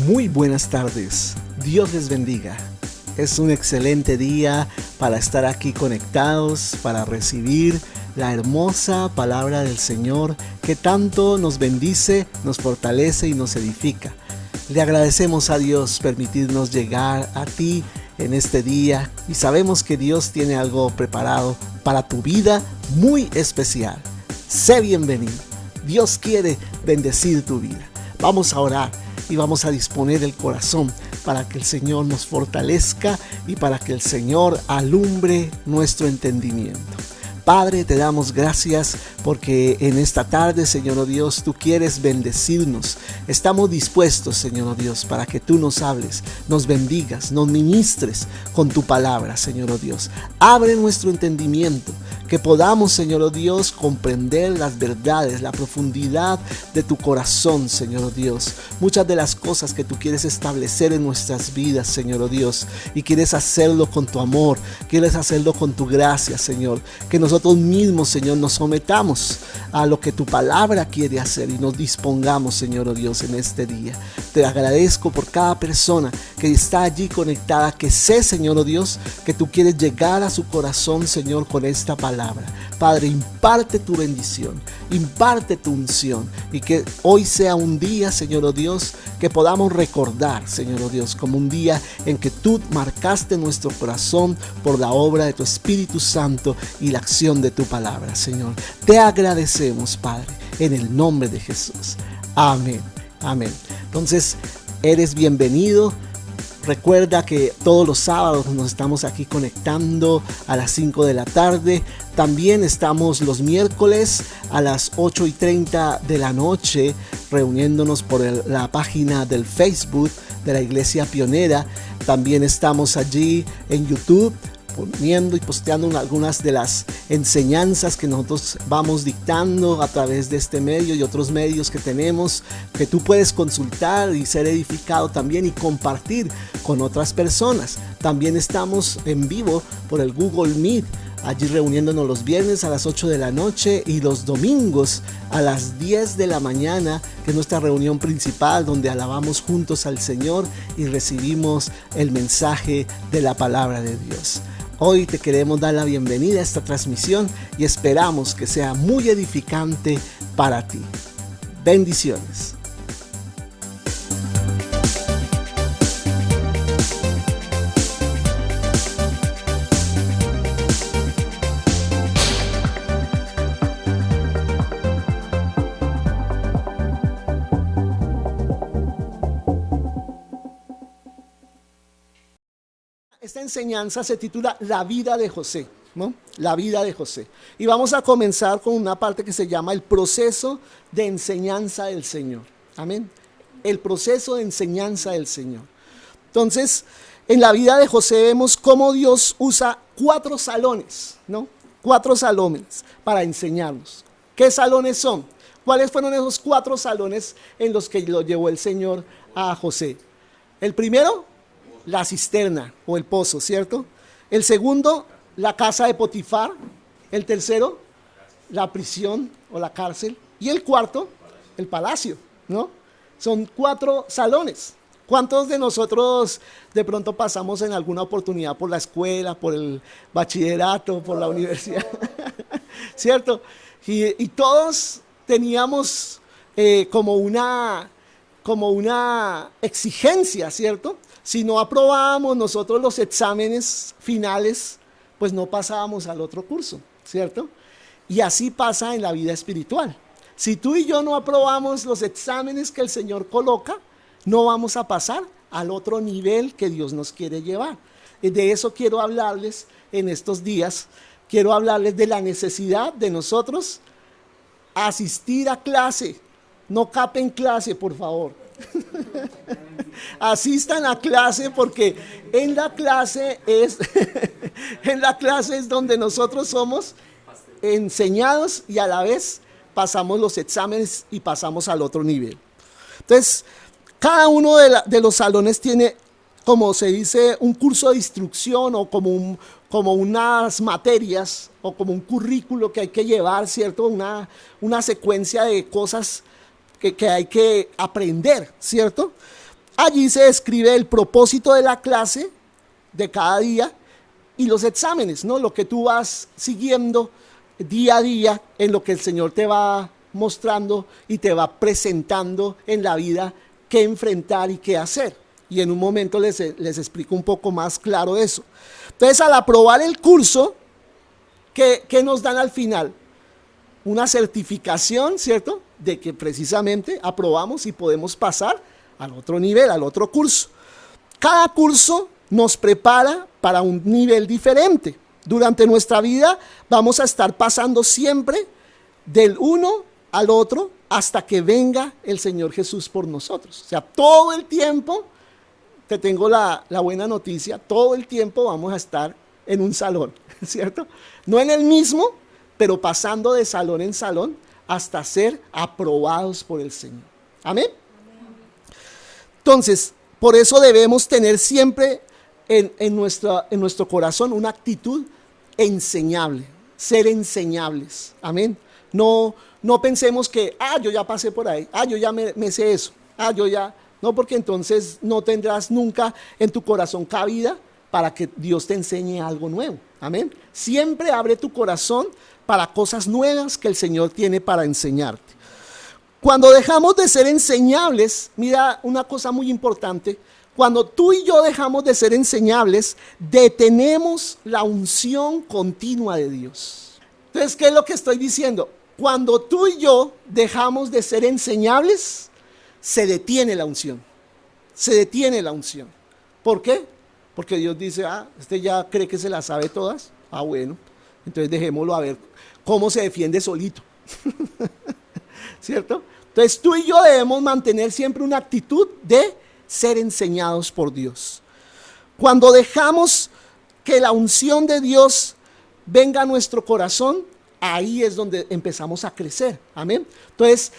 Muy buenas tardes, Dios les bendiga. Es un excelente día para estar aquí conectados, para recibir la hermosa palabra del Señor que tanto nos bendice, nos fortalece y nos edifica. Le agradecemos a Dios permitirnos llegar a ti en este día y sabemos que Dios tiene algo preparado para tu vida muy especial. Sé bienvenido. Dios quiere bendecir tu vida. Vamos a orar y vamos a disponer el corazón para que el Señor nos fortalezca y para que el Señor alumbre nuestro entendimiento. Padre, te damos gracias porque en esta tarde, Señor oh Dios, tú quieres bendecirnos. Estamos dispuestos, Señor oh Dios, para que tú nos hables, nos bendigas, nos ministres con tu palabra, Señor oh Dios. Abre nuestro entendimiento, que podamos, Señor oh Dios, comprender las verdades, la profundidad de tu corazón, Señor oh Dios. Muchas de las cosas que tú quieres establecer en nuestras vidas, Señor oh Dios, y quieres hacerlo con tu amor, quieres hacerlo con tu gracia, Señor. Que nosotros mismos, Señor, nos sometamos a lo que tu palabra quiere hacer y nos dispongamos, Señor oh Dios, en este día. Te agradezco por cada persona que está allí conectada, que sé, Señor oh Dios, que tú quieres llegar a su corazón, Señor, con esta palabra. Padre, imparte tu bendición, imparte tu unción y que hoy sea un día, Señor oh Dios, que podamos recordar, Señor oh Dios, como un día en que tú marcaste nuestro corazón por la obra de tu Espíritu Santo y la acción de tu palabra, Señor. Te agradecemos, Padre, en el nombre de Jesús. Amén, amén. Entonces, eres bienvenido. Recuerda que todos los sábados nos estamos aquí conectando a las 5 de la tarde. También estamos los miércoles a las 8:30 de la noche reuniéndonos por la página del Facebook de la Iglesia Pionera. También estamos allí en YouTube poniendo y posteando algunas de las enseñanzas que nosotros vamos dictando a través de este medio y otros medios que tenemos, que tú puedes consultar y ser edificado también y compartir con otras personas. También estamos en vivo por el Google Meet, allí reuniéndonos los viernes a las 8 de la noche y los domingos a las 10 de la mañana, que es nuestra reunión principal donde alabamos juntos al Señor y recibimos el mensaje de la palabra de Dios. Hoy te queremos dar la bienvenida a esta transmisión y esperamos que sea muy edificante para ti. Bendiciones. Esta enseñanza se titula La vida de José, ¿no? La vida de José. Y vamos a comenzar con una parte que se llama el proceso de enseñanza del Señor. Amén. El proceso de enseñanza del Señor. Entonces, en la vida de José vemos cómo Dios usa 4 salones, ¿no? 4 salones para enseñarnos. ¿Qué salones son? ¿Cuáles fueron esos 4 salones en los que lo llevó el Señor a José? El primero, la cisterna o el pozo, ¿cierto? El segundo, la casa de Potifar. El tercero, la prisión o la cárcel. Y el cuarto, el palacio, ¿no? Son 4 salones. ¿Cuántos de nosotros de pronto pasamos en alguna oportunidad por la escuela, por el bachillerato, por la universidad? ¿Cierto? Y todos teníamos como una exigencia, ¿cierto? Si no aprobábamos nosotros los exámenes finales, pues no pasábamos al otro curso, ¿cierto? Y así pasa en la vida espiritual. Si tú y yo no aprobamos los exámenes que el Señor coloca, no vamos a pasar al otro nivel que Dios nos quiere llevar. De eso quiero hablarles en estos días. Quiero hablarles de la necesidad de nosotros asistir a clase. No capen clase, por favor. Asistan a clase porque en la clase es donde nosotros somos enseñados y a la vez pasamos los exámenes y pasamos al otro nivel. Entonces, cada uno de los salones tiene, como se dice, un curso de instrucción o como unas materias o como un currículo que hay que llevar, ¿cierto? Una secuencia de cosas que hay que aprender, ¿cierto? Allí se describe el propósito de la clase de cada día y los exámenes, ¿no? Lo que tú vas siguiendo día a día en lo que el Señor te va mostrando y te va presentando en la vida qué enfrentar y qué hacer. Y en un momento les explico un poco más claro eso. Entonces, al aprobar el curso, ¿qué nos dan al final? Una certificación, ¿cierto? De que precisamente aprobamos y podemos pasar al otro nivel, al otro curso. Cada curso nos prepara para un nivel diferente. Durante nuestra vida vamos a estar pasando siempre del uno al otro hasta que venga el Señor Jesús por nosotros. O sea, todo el tiempo, te tengo la buena noticia, todo el tiempo vamos a estar en un salón, ¿cierto? No en el mismo, pero pasando de salón en salón hasta ser aprobados por el Señor. Amén. Entonces, por eso debemos tener siempre en nuestro corazón una actitud enseñable, ser enseñables. Amén. No pensemos que, yo ya pasé por ahí, yo ya me sé eso, yo ya. No, porque entonces no tendrás nunca en tu corazón cabida para que Dios te enseñe algo nuevo. Amén. Siempre abre tu corazón para cosas nuevas que el Señor tiene para enseñarte. Cuando dejamos de ser enseñables, mira una cosa muy importante, cuando tú y yo dejamos de ser enseñables, detenemos la unción continua de Dios. Entonces, ¿qué es lo que estoy diciendo? Cuando tú y yo dejamos de ser enseñables, se detiene la unción. Se detiene la unción. ¿Por qué? Porque Dios dice, este ya cree que se las sabe todas. Bueno, entonces dejémoslo a ver cómo se defiende solito. ¿Cierto? Entonces tú y yo debemos mantener siempre una actitud de ser enseñados por Dios. Cuando dejamos que la unción de Dios venga a nuestro corazón, ahí es donde empezamos a crecer. Amén. Entonces,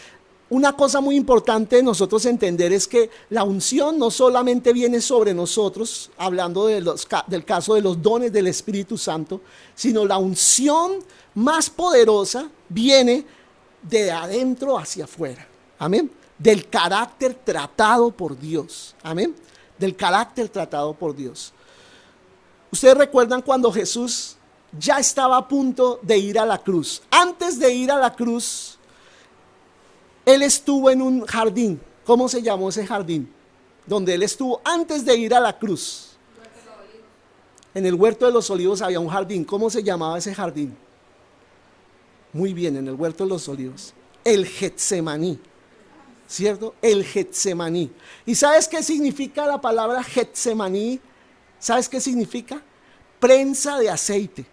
una cosa muy importante de nosotros entender es que la unción no solamente viene sobre nosotros, hablando del caso de los dones del Espíritu Santo, sino la unción más poderosa viene de adentro hacia afuera. Amén. Del carácter tratado por Dios. Amén. Del carácter tratado por Dios. Ustedes recuerdan cuando Jesús ya estaba a punto de ir a la cruz. Antes de ir a la cruz, Él estuvo en un jardín. ¿Cómo se llamó ese jardín? Donde Él estuvo antes de ir a la cruz. En el huerto de los olivos había un jardín. ¿Cómo se llamaba ese jardín? Muy bien, en el huerto de los olivos. El Getsemaní. ¿Cierto? El Getsemaní. ¿Y sabes qué significa la palabra Getsemaní? ¿Sabes qué significa? Prensa de aceite.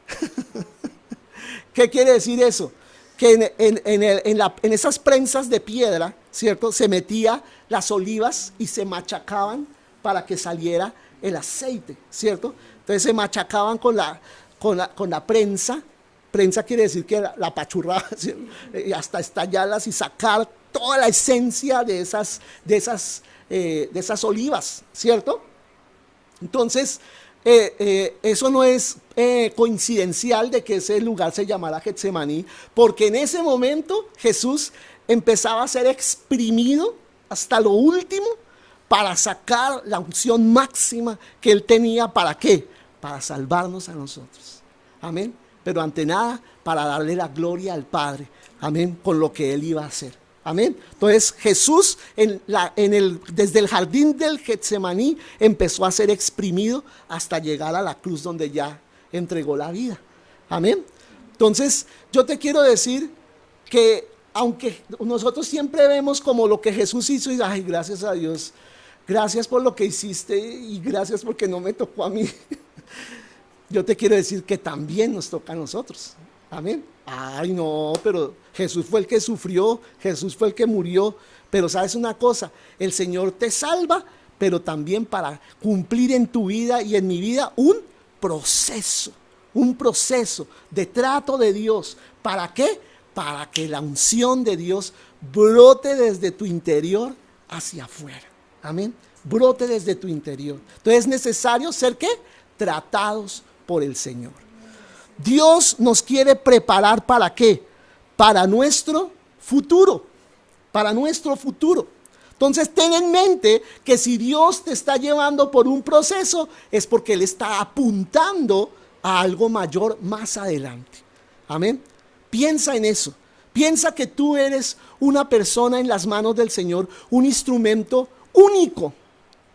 ¿Qué quiere decir eso? Que en esas prensas de piedra, ¿cierto? Se metía las olivas y se machacaban para que saliera el aceite, ¿cierto? Entonces se machacaban con la prensa. Prensa quiere decir que la apachurraba, ¿sí? Hasta estallarlas y sacar toda la esencia de esas olivas, ¿cierto? Entonces, eso no es coincidencial de que ese lugar se llamara Getsemaní, porque en ese momento Jesús empezaba a ser exprimido hasta lo último para sacar la unción máxima que Él tenía. ¿Para qué? Para salvarnos a nosotros. Amén. Pero ante nada, para darle la gloria al Padre. Amén. Con lo que Él iba a hacer. Amén. Entonces Jesús desde el jardín del Getsemaní empezó a ser exprimido hasta llegar a la cruz donde ya entregó la vida. Amén. Entonces yo te quiero decir que aunque nosotros siempre vemos como lo que Jesús hizo y ay, gracias a Dios, gracias por lo que hiciste y gracias porque no me tocó a mí. Yo te quiero decir que también nos toca a nosotros. Amén. Ay, no, pero Jesús fue el que sufrió, Jesús fue el que murió. Pero sabes una cosa, el Señor te salva, pero también para cumplir en tu vida y en mi vida un proceso de trato de Dios. ¿Para qué? Para que la unción de Dios brote desde tu interior hacia afuera. Amén. Brote desde tu interior. Entonces es necesario ser ¿qué? Tratados por el Señor. Dios nos quiere preparar ¿para qué? Para nuestro futuro. Para nuestro futuro. Entonces ten en mente que si Dios te está llevando por un proceso es porque Él está apuntando a algo mayor más adelante. Amén. Piensa en eso. Piensa que tú eres una persona en las manos del Señor, un instrumento único.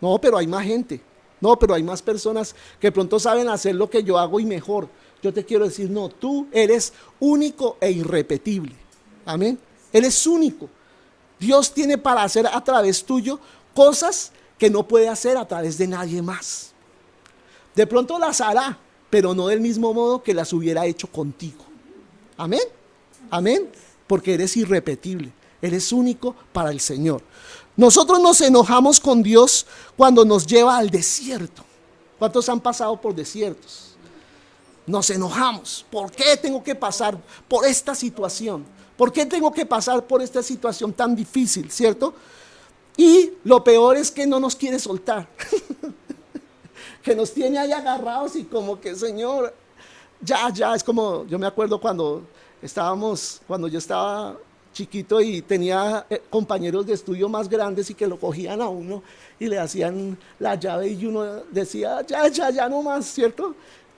No, pero hay más gente. No, pero hay más personas que pronto saben hacer lo que yo hago y mejor. Yo te quiero decir, no, tú eres único e irrepetible. Amén. Eres único. Dios tiene para hacer a través tuyo cosas que no puede hacer a través de nadie más. De pronto las hará, pero no del mismo modo que las hubiera hecho contigo. Amén. Amén. Porque eres irrepetible. Eres único para el Señor. Nosotros nos enojamos con Dios cuando nos lleva al desierto. ¿Cuántos han pasado por desiertos? Nos enojamos. ¿Por qué tengo que pasar por esta situación? ¿Por qué tengo que pasar por esta situación tan difícil, cierto? Y lo peor es que no nos quiere soltar. Que nos tiene ahí agarrados y como que, Señor, ya, es como, yo me acuerdo cuando yo estaba chiquito y tenía compañeros de estudio más grandes y que lo cogían a uno y le hacían la llave y uno decía, ya no más, ¿cierto?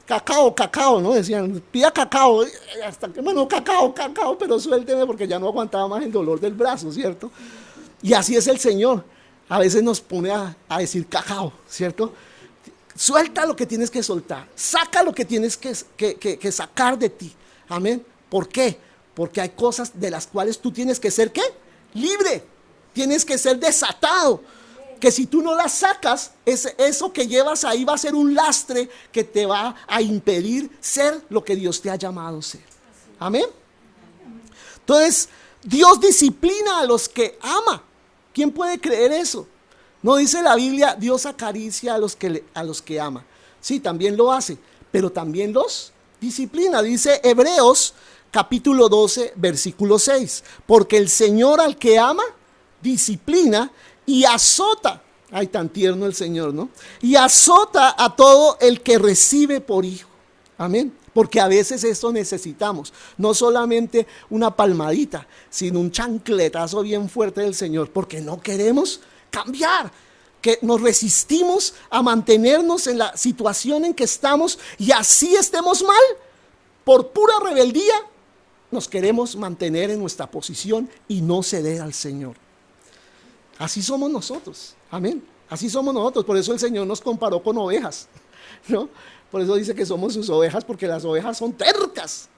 Cacao, ¿no? Decían, pida cacao, hasta que, bueno, cacao, pero suélteme porque ya no aguantaba más el dolor del brazo, ¿cierto? Y así es el Señor, a veces nos pone a decir cacao, ¿cierto? Suelta lo que tienes que soltar, saca lo que tienes que sacar de ti, amén. ¿Por qué? Porque hay cosas de las cuales tú tienes que ser, ¿qué? Libre, tienes que ser desatado. Que si tú no las sacas, eso que llevas ahí va a ser un lastre que te va a impedir ser lo que Dios te ha llamado a ser. Amén. Entonces, Dios disciplina a los que ama. ¿Quién puede creer eso? No dice la Biblia, Dios acaricia a los que ama. Sí, también lo hace, pero también los disciplina. Dice Hebreos capítulo 12, versículo 6. Porque el Señor al que ama, disciplina y azota. Ay, tan tierno el Señor, ¿no? Y azota a todo el que recibe por hijo. Amén. Porque a veces eso necesitamos. No solamente una palmadita, sino un chancletazo bien fuerte del Señor. Porque no queremos cambiar. Que nos resistimos a mantenernos en la situación en que estamos y así estemos mal. Por pura rebeldía, nos queremos mantener en nuestra posición y no ceder al Señor. Así somos nosotros, amén. Así somos nosotros, por eso el Señor nos comparó con ovejas, ¿no? Por eso dice que somos sus ovejas, porque las ovejas son tercas,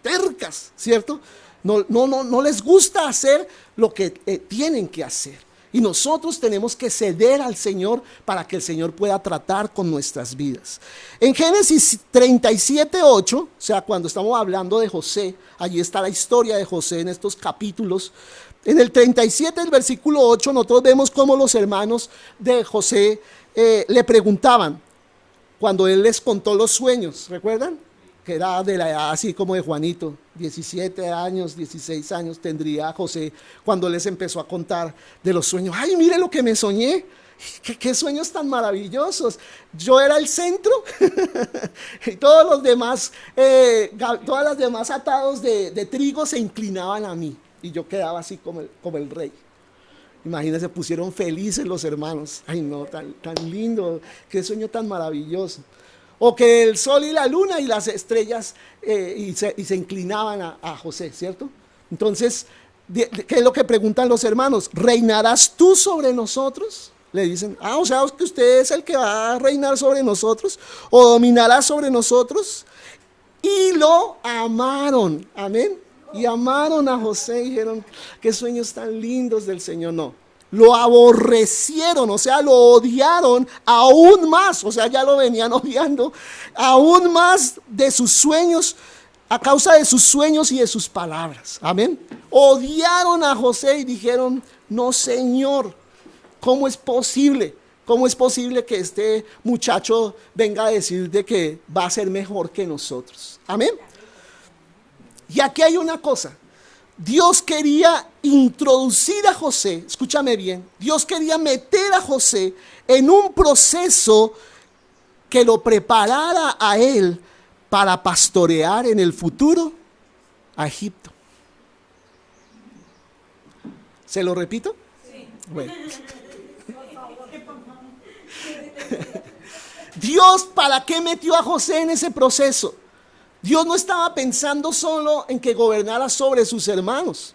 ¿cierto? No les gusta hacer lo que tienen que hacer. Y nosotros tenemos que ceder al Señor para que el Señor pueda tratar con nuestras vidas. En Génesis 37:8, o sea, cuando estamos hablando de José, allí está la historia de José en estos capítulos. En el 37, el versículo 8, nosotros vemos cómo los hermanos de José le preguntaban cuando él les contó los sueños, ¿recuerdan? Que era de la edad así como de Juanito, 17 años, 16 años tendría José cuando les empezó a contar de los sueños. Ay, mire lo que me soñé, qué sueños tan maravillosos. Yo era el centro y todos los demás, todas las demás atados de trigo se inclinaban a mí y yo quedaba así como el rey. Imagínense, pusieron felices los hermanos. Ay no, tan lindo, qué sueño tan maravilloso. O que el sol y la luna y las estrellas y se inclinaban a José, ¿cierto? Entonces, ¿qué es lo que preguntan los hermanos? ¿Reinarás tú sobre nosotros? Le dicen, o sea, que usted es el que va a reinar sobre nosotros o dominará sobre nosotros. Y lo amaron, amén. Y amaron a José y dijeron, qué sueños tan lindos del Señor. No, lo aborrecieron, o sea, lo odiaron aún más, o sea, ya lo venían odiando, aún más de sus sueños, a causa de sus sueños y de sus palabras, amén. Odiaron a José y dijeron, no Señor, ¿cómo es posible? ¿Cómo es posible que este muchacho venga a decir de que va a ser mejor que nosotros? Amén. Y aquí hay una cosa. Dios quería introducir a José, escúchame bien, Dios quería meter a José en un proceso que lo preparara a él para pastorear en el futuro a Egipto. ¿Se lo repito? Sí. Bueno. Dios, ¿para qué metió a José en ese proceso? Dios no estaba pensando solo en que gobernara sobre sus hermanos,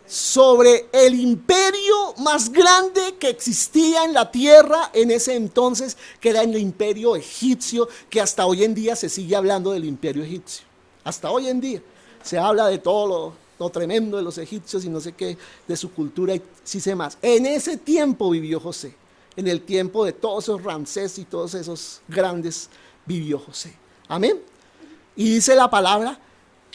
sobre el imperio más grande que existía en la tierra en ese entonces, que era el imperio egipcio, que hasta hoy en día se sigue hablando del imperio egipcio. Hasta hoy en día se habla de todo lo tremendo de los egipcios y no sé qué, de su cultura y sí sé más. En ese tiempo vivió José, en el tiempo de todos esos Ramsés y todos esos grandes vivió José. Amén. Y dice la palabra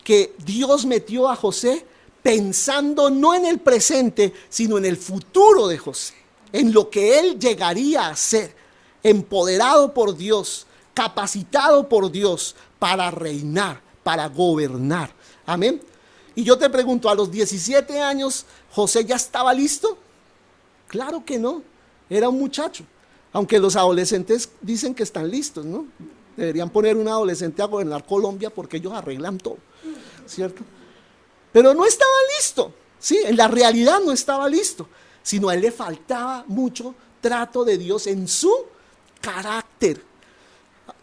que Dios metió a José pensando no en el presente, sino en el futuro de José, en lo que él llegaría a ser, empoderado por Dios, capacitado por Dios para reinar, para gobernar. Amén. Y yo te pregunto, ¿a los 17 años José ya estaba listo? Claro que no, era un muchacho, aunque los adolescentes dicen que están listos, ¿no? Deberían poner un adolescente a gobernar Colombia porque ellos arreglan todo, ¿cierto? Pero no estaba listo, ¿sí? En la realidad no estaba listo, sino a él le faltaba mucho trato de Dios en su carácter.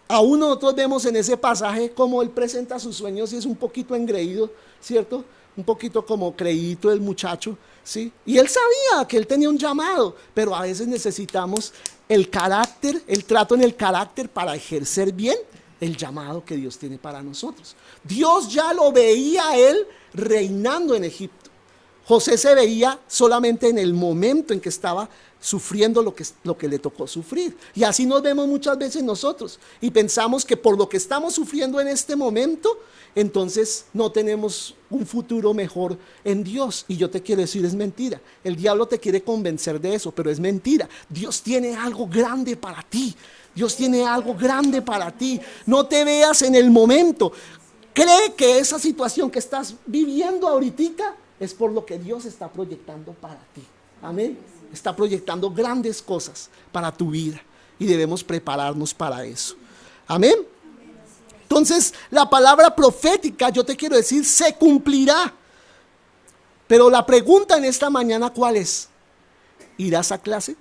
Aún nosotros vemos en ese pasaje cómo él presenta sus sueños y es un poquito engreído, ¿cierto? Un poquito como creído el muchacho, ¿sí? Y él sabía que él tenía un llamado, pero a veces necesitamos el carácter, el trato en el carácter para ejercer bien el llamado que Dios tiene para nosotros. Dios ya lo veía a él reinando en Egipto. José se veía solamente en el momento en que estaba sufriendo lo que le tocó sufrir. Y así nos vemos muchas veces nosotros y pensamos que por lo que estamos sufriendo en este momento, entonces no tenemos un futuro mejor en Dios. Y yo te quiero decir, es mentira. El diablo te quiere convencer de eso, pero es mentira. Dios tiene algo grande para ti. Dios tiene algo grande para ti. No te veas en el momento. Cree que esa situación que estás viviendo ahorita es por lo que Dios está proyectando para ti. Amén. Está proyectando grandes cosas para tu vida y debemos prepararnos para eso. Amén. Entonces, la palabra profética, yo te quiero decir, se cumplirá. Pero la pregunta en esta mañana, ¿cuál es? ¿Irás a clase?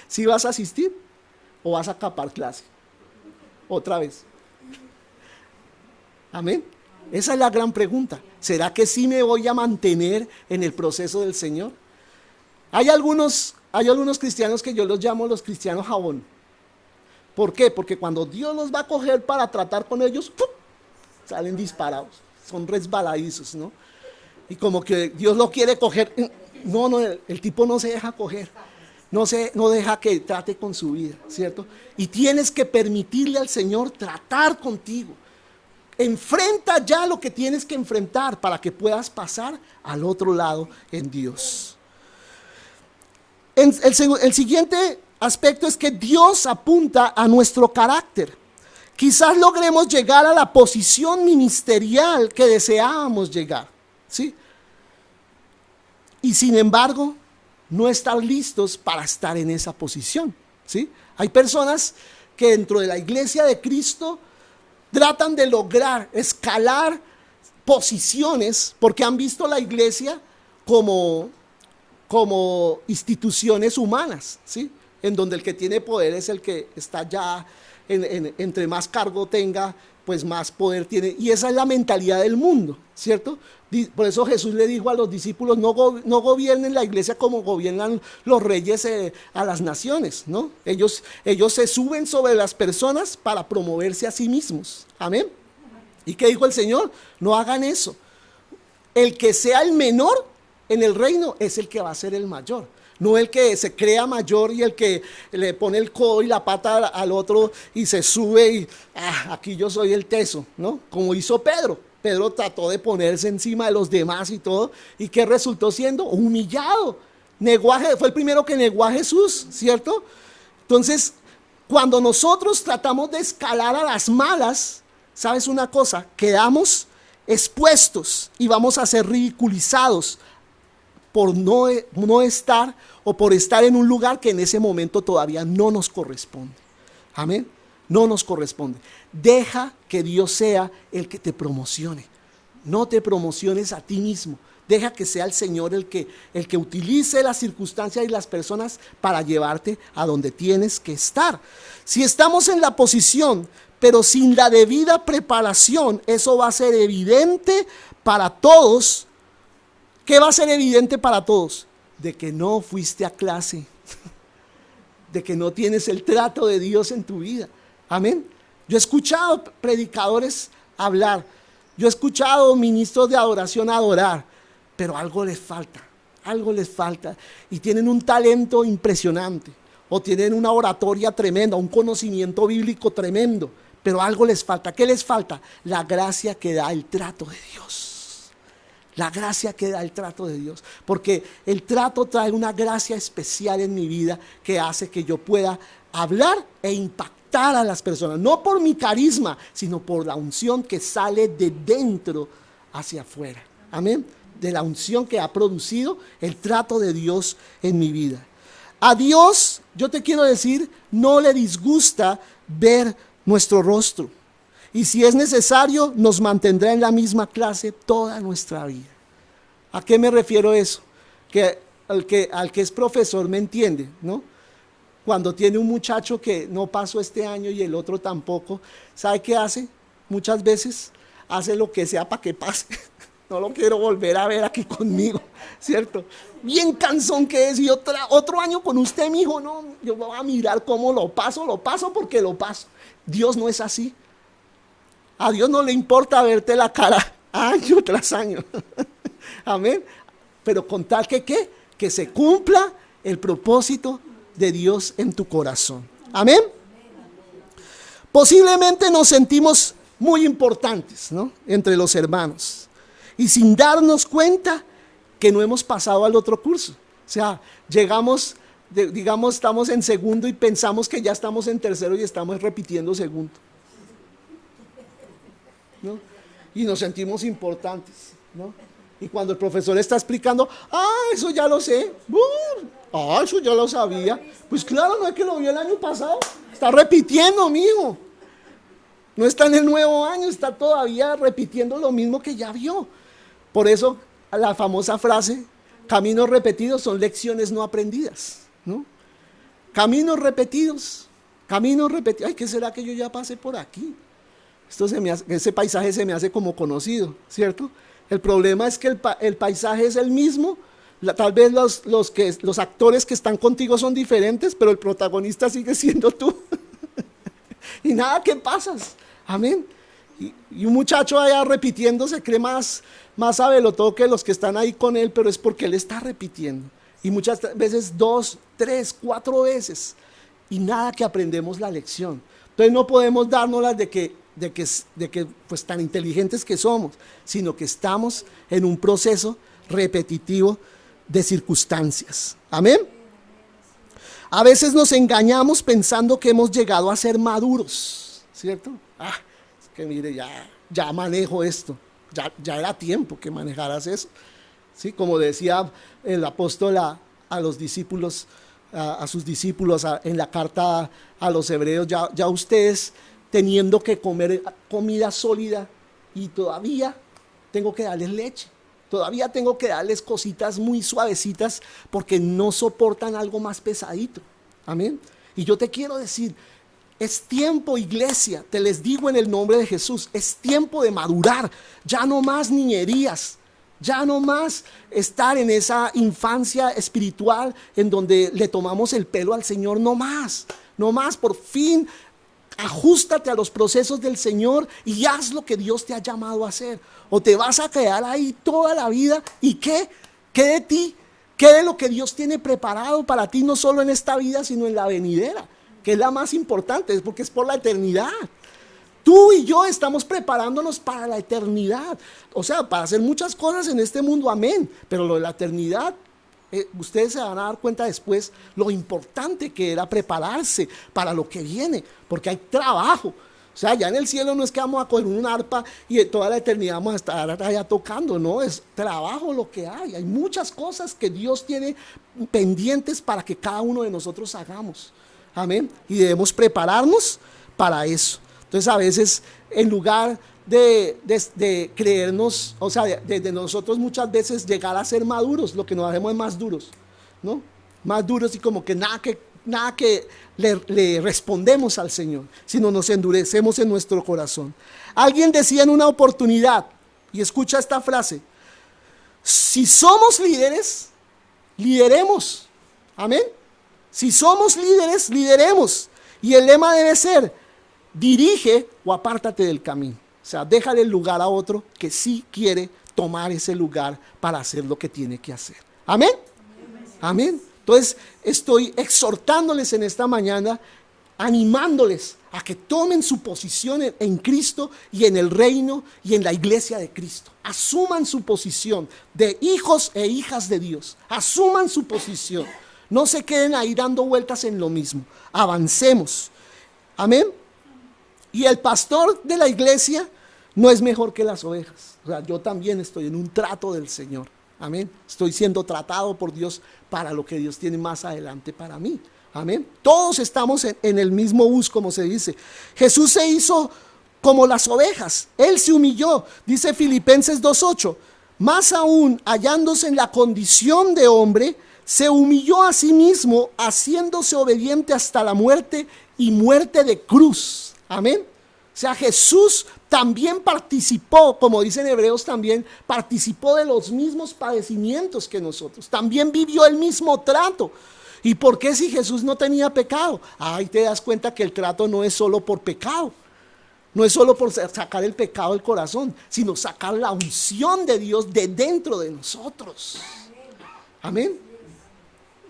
¿Sí vas a asistir o vas a capar clase? Otra vez. Amén. Esa es la gran pregunta. ¿Será que sí me voy a mantener en el proceso del Señor? Hay algunos cristianos que yo los llamo los cristianos jabón. ¿Por qué? Porque cuando Dios los va a coger para tratar con ellos, ¡pum!, salen disparados, son resbaladizos, ¿no? Y como que Dios lo quiere coger. No, el tipo no se deja coger. No deja que trate con su vida, ¿cierto? Y tienes que permitirle al Señor tratar contigo. Enfrenta ya lo que tienes que enfrentar para que puedas pasar al otro lado en Dios. El siguiente aspecto es que Dios apunta a nuestro carácter. Quizás logremos llegar a la posición ministerial que deseábamos llegar, ¿sí? Y sin embargo, no estar listos para estar en esa posición, ¿sí? Hay personas que dentro de la iglesia de Cristo tratan de lograr escalar posiciones porque han visto la iglesia como instituciones humanas, ¿sí? En donde el que tiene poder es el que está ya, entre más cargo tenga, pues más poder tiene. Y esa es la mentalidad del mundo, ¿cierto? Por eso Jesús le dijo a los discípulos, no gobiernen la iglesia como gobiernan los reyes a las naciones, ¿no? Ellos se suben sobre las personas para promoverse a sí mismos. Amén. ¿Y qué dijo el Señor? No hagan eso. El que sea el menor en el reino es el que va a ser el mayor. No el que se crea mayor y el que le pone el codo y la pata al otro y se sube y aquí yo soy el teso, ¿no? Como hizo Pedro. Pedro trató de ponerse encima de los demás y todo. ¿Y qué resultó siendo? Humillado. Fue el primero que negó a Jesús, ¿cierto? Entonces, cuando nosotros tratamos de escalar a las malas, ¿sabes una cosa? Quedamos expuestos y vamos a ser ridiculizados por no estar o por estar en un lugar que en ese momento todavía no nos corresponde. Amén. No nos corresponde. Deja que Dios sea el que te promocione. No te promociones a ti mismo. Deja que sea el Señor el que utilice las circunstancias y las personas para llevarte a donde tienes que estar. Si estamos en la posición, pero sin la debida preparación, eso va a ser evidente para todos. ¿Qué va a ser evidente para todos? De que no fuiste a clase, de que no tienes el trato de Dios en tu vida. Amén. Yo he escuchado predicadores hablar, yo he escuchado ministros de adoración adorar, pero algo les falta y tienen un talento impresionante o tienen una oratoria tremenda, un conocimiento bíblico tremendo, pero algo les falta. ¿Qué les falta? La gracia que da el trato de Dios. La gracia que da el trato de Dios, porque el trato trae una gracia especial en mi vida que hace que yo pueda hablar e impactar a las personas, no por mi carisma, sino por la unción que sale de dentro hacia afuera. Amén. De la unción que ha producido el trato de Dios en mi vida. A Dios, yo te quiero decir, no le disgusta ver nuestro rostro. Y si es necesario, nos mantendrá en la misma clase toda nuestra vida. ¿A qué me refiero eso? Que al que es profesor me entiende, ¿no? Cuando tiene un muchacho que no pasó este año y el otro tampoco, ¿sabe qué hace? Muchas veces hace lo que sea para que pase. No lo quiero volver a ver aquí conmigo, ¿cierto? Bien cansón que es, y otro año con usted, mijo, no, yo voy a mirar cómo lo paso porque lo paso. Dios no es así. A Dios no le importa verte la cara año tras año. Amén. Pero con tal que se cumpla el propósito de Dios en tu corazón. Amén. Posiblemente nos sentimos muy importantes, ¿no? Entre los hermanos. Y sin darnos cuenta que no hemos pasado al otro curso. O sea, llegamos, digamos, estamos en segundo y pensamos que ya estamos en tercero y estamos repitiendo segundo, ¿no? Y nos sentimos importantes, ¿no? Y cuando el profesor está explicando, eso ya lo sé, eso ya lo sabía. Pues claro, no es que lo vio el año pasado, está repitiendo, mijo. No está en el nuevo año, está todavía repitiendo lo mismo que ya vio. Por eso la famosa frase, caminos repetidos son lecciones no aprendidas, ¿no? Caminos repetidos. Ay, ¿qué será que yo ya pasé por aquí? Ese paisaje se me hace como conocido, ¿cierto? El problema es que el paisaje es el mismo. Tal vez los actores que están contigo son diferentes, pero el protagonista sigue siendo tú. Y nada que pasas. Amén. Y un muchacho allá repitiendo se cree más sabelotodo que los que están ahí con él, pero es porque él está repitiendo. Y muchas veces 2, 3, 4 veces. Y nada que aprendemos la lección. Entonces no podemos dárnoslas de que pues tan inteligentes que somos, sino que estamos en un proceso repetitivo de circunstancias. Amén. A veces nos engañamos pensando que hemos llegado a ser maduros, ¿cierto? Es que mire, ya manejo esto, ya era tiempo que manejaras eso. ¿Sí? Como decía el apóstol a los discípulos, a sus discípulos en la carta a los hebreos, ya ustedes teniendo que comer comida sólida y todavía tengo que darles leche, todavía tengo que darles cositas muy suavecitas porque no soportan algo más pesadito. Amén. Y yo te quiero decir, es tiempo, iglesia, te les digo en el nombre de Jesús, es tiempo de madurar, ya no más niñerías. Ya no más estar en esa infancia espiritual en donde le tomamos el pelo al Señor, no más, por fin ajústate a los procesos del Señor y haz lo que Dios te ha llamado a hacer. O te vas a quedar ahí toda la vida y ¿qué de ti? ¿Qué de lo que Dios tiene preparado para ti, no solo en esta vida, sino en la venidera? Que es la más importante, es porque es por la eternidad. Tú y yo estamos preparándonos para la eternidad, o sea, para hacer muchas cosas en este mundo, amén, pero lo de la eternidad, ustedes se van a dar cuenta después lo importante que era prepararse para lo que viene, porque hay trabajo. O sea, ya en el cielo no es que vamos a coger un arpa y toda la eternidad vamos a estar allá tocando, no, es trabajo lo que hay muchas cosas que Dios tiene pendientes para que cada uno de nosotros hagamos, amén, y debemos prepararnos para eso. Entonces a veces en lugar de creernos, o sea, de nosotros muchas veces llegar a ser maduros, lo que nos hacemos es más duros, ¿no? Más duros y como que nada que le respondemos al Señor, sino nos endurecemos en nuestro corazón. Alguien decía en una oportunidad, y escucha esta frase: si somos líderes, lideremos. Amén. Si somos líderes, lideremos. Y el lema debe ser: dirige o apártate del camino. O sea, déjale el lugar a otro que sí quiere tomar ese lugar para hacer lo que tiene que hacer. Amén. Amén. Entonces, estoy exhortándoles en esta mañana, animándoles a que tomen su posición en Cristo y en el reino y en la iglesia de Cristo. Asuman su posición de hijos e hijas de Dios. Asuman su posición. No se queden ahí dando vueltas en lo mismo. Avancemos. Amén. Y el pastor de la iglesia no es mejor que las ovejas. O sea, yo también estoy en un trato del Señor. Amén. Estoy siendo tratado por Dios para lo que Dios tiene más adelante para mí. Amén. Todos estamos en el mismo bus, como se dice. Jesús se hizo como las ovejas. Él se humilló. Dice Filipenses 2:8. Más aún, hallándose en la condición de hombre, se humilló a sí mismo, haciéndose obediente hasta la muerte y muerte de cruz. Amén. O sea, Jesús también participó, como dicen Hebreos también, participó de los mismos padecimientos que nosotros. También vivió el mismo trato. ¿Y por qué si Jesús no tenía pecado? Ahí te das cuenta que el trato no es solo por pecado. No es solo por sacar el pecado del corazón, sino sacar la unción de Dios de dentro de nosotros. Amén.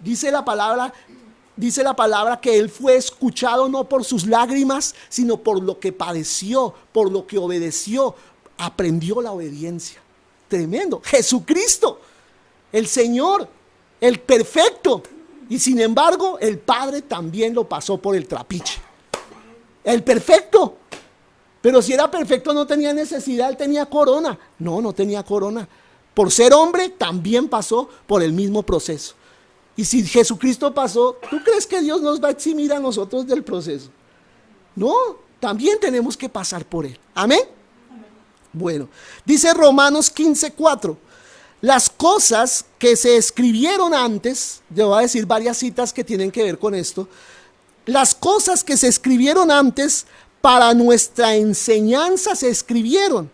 Dice la palabra que Él fue escuchado no por sus lágrimas, sino por lo que padeció, por lo que obedeció. Aprendió la obediencia. Tremendo. Jesucristo, el Señor, el perfecto. Y sin embargo, el Padre también lo pasó por el trapiche. El perfecto. Pero si era perfecto no tenía necesidad, Él tenía corona. No tenía corona. Por ser hombre también pasó por el mismo proceso. Y si Jesucristo pasó, ¿tú crees que Dios nos va a eximir a nosotros del proceso? No, también tenemos que pasar por Él. Amén. Bueno, dice Romanos 15:4. Las cosas que se escribieron antes, yo voy a decir varias citas que tienen que ver con esto. Las cosas que se escribieron antes para nuestra enseñanza se escribieron,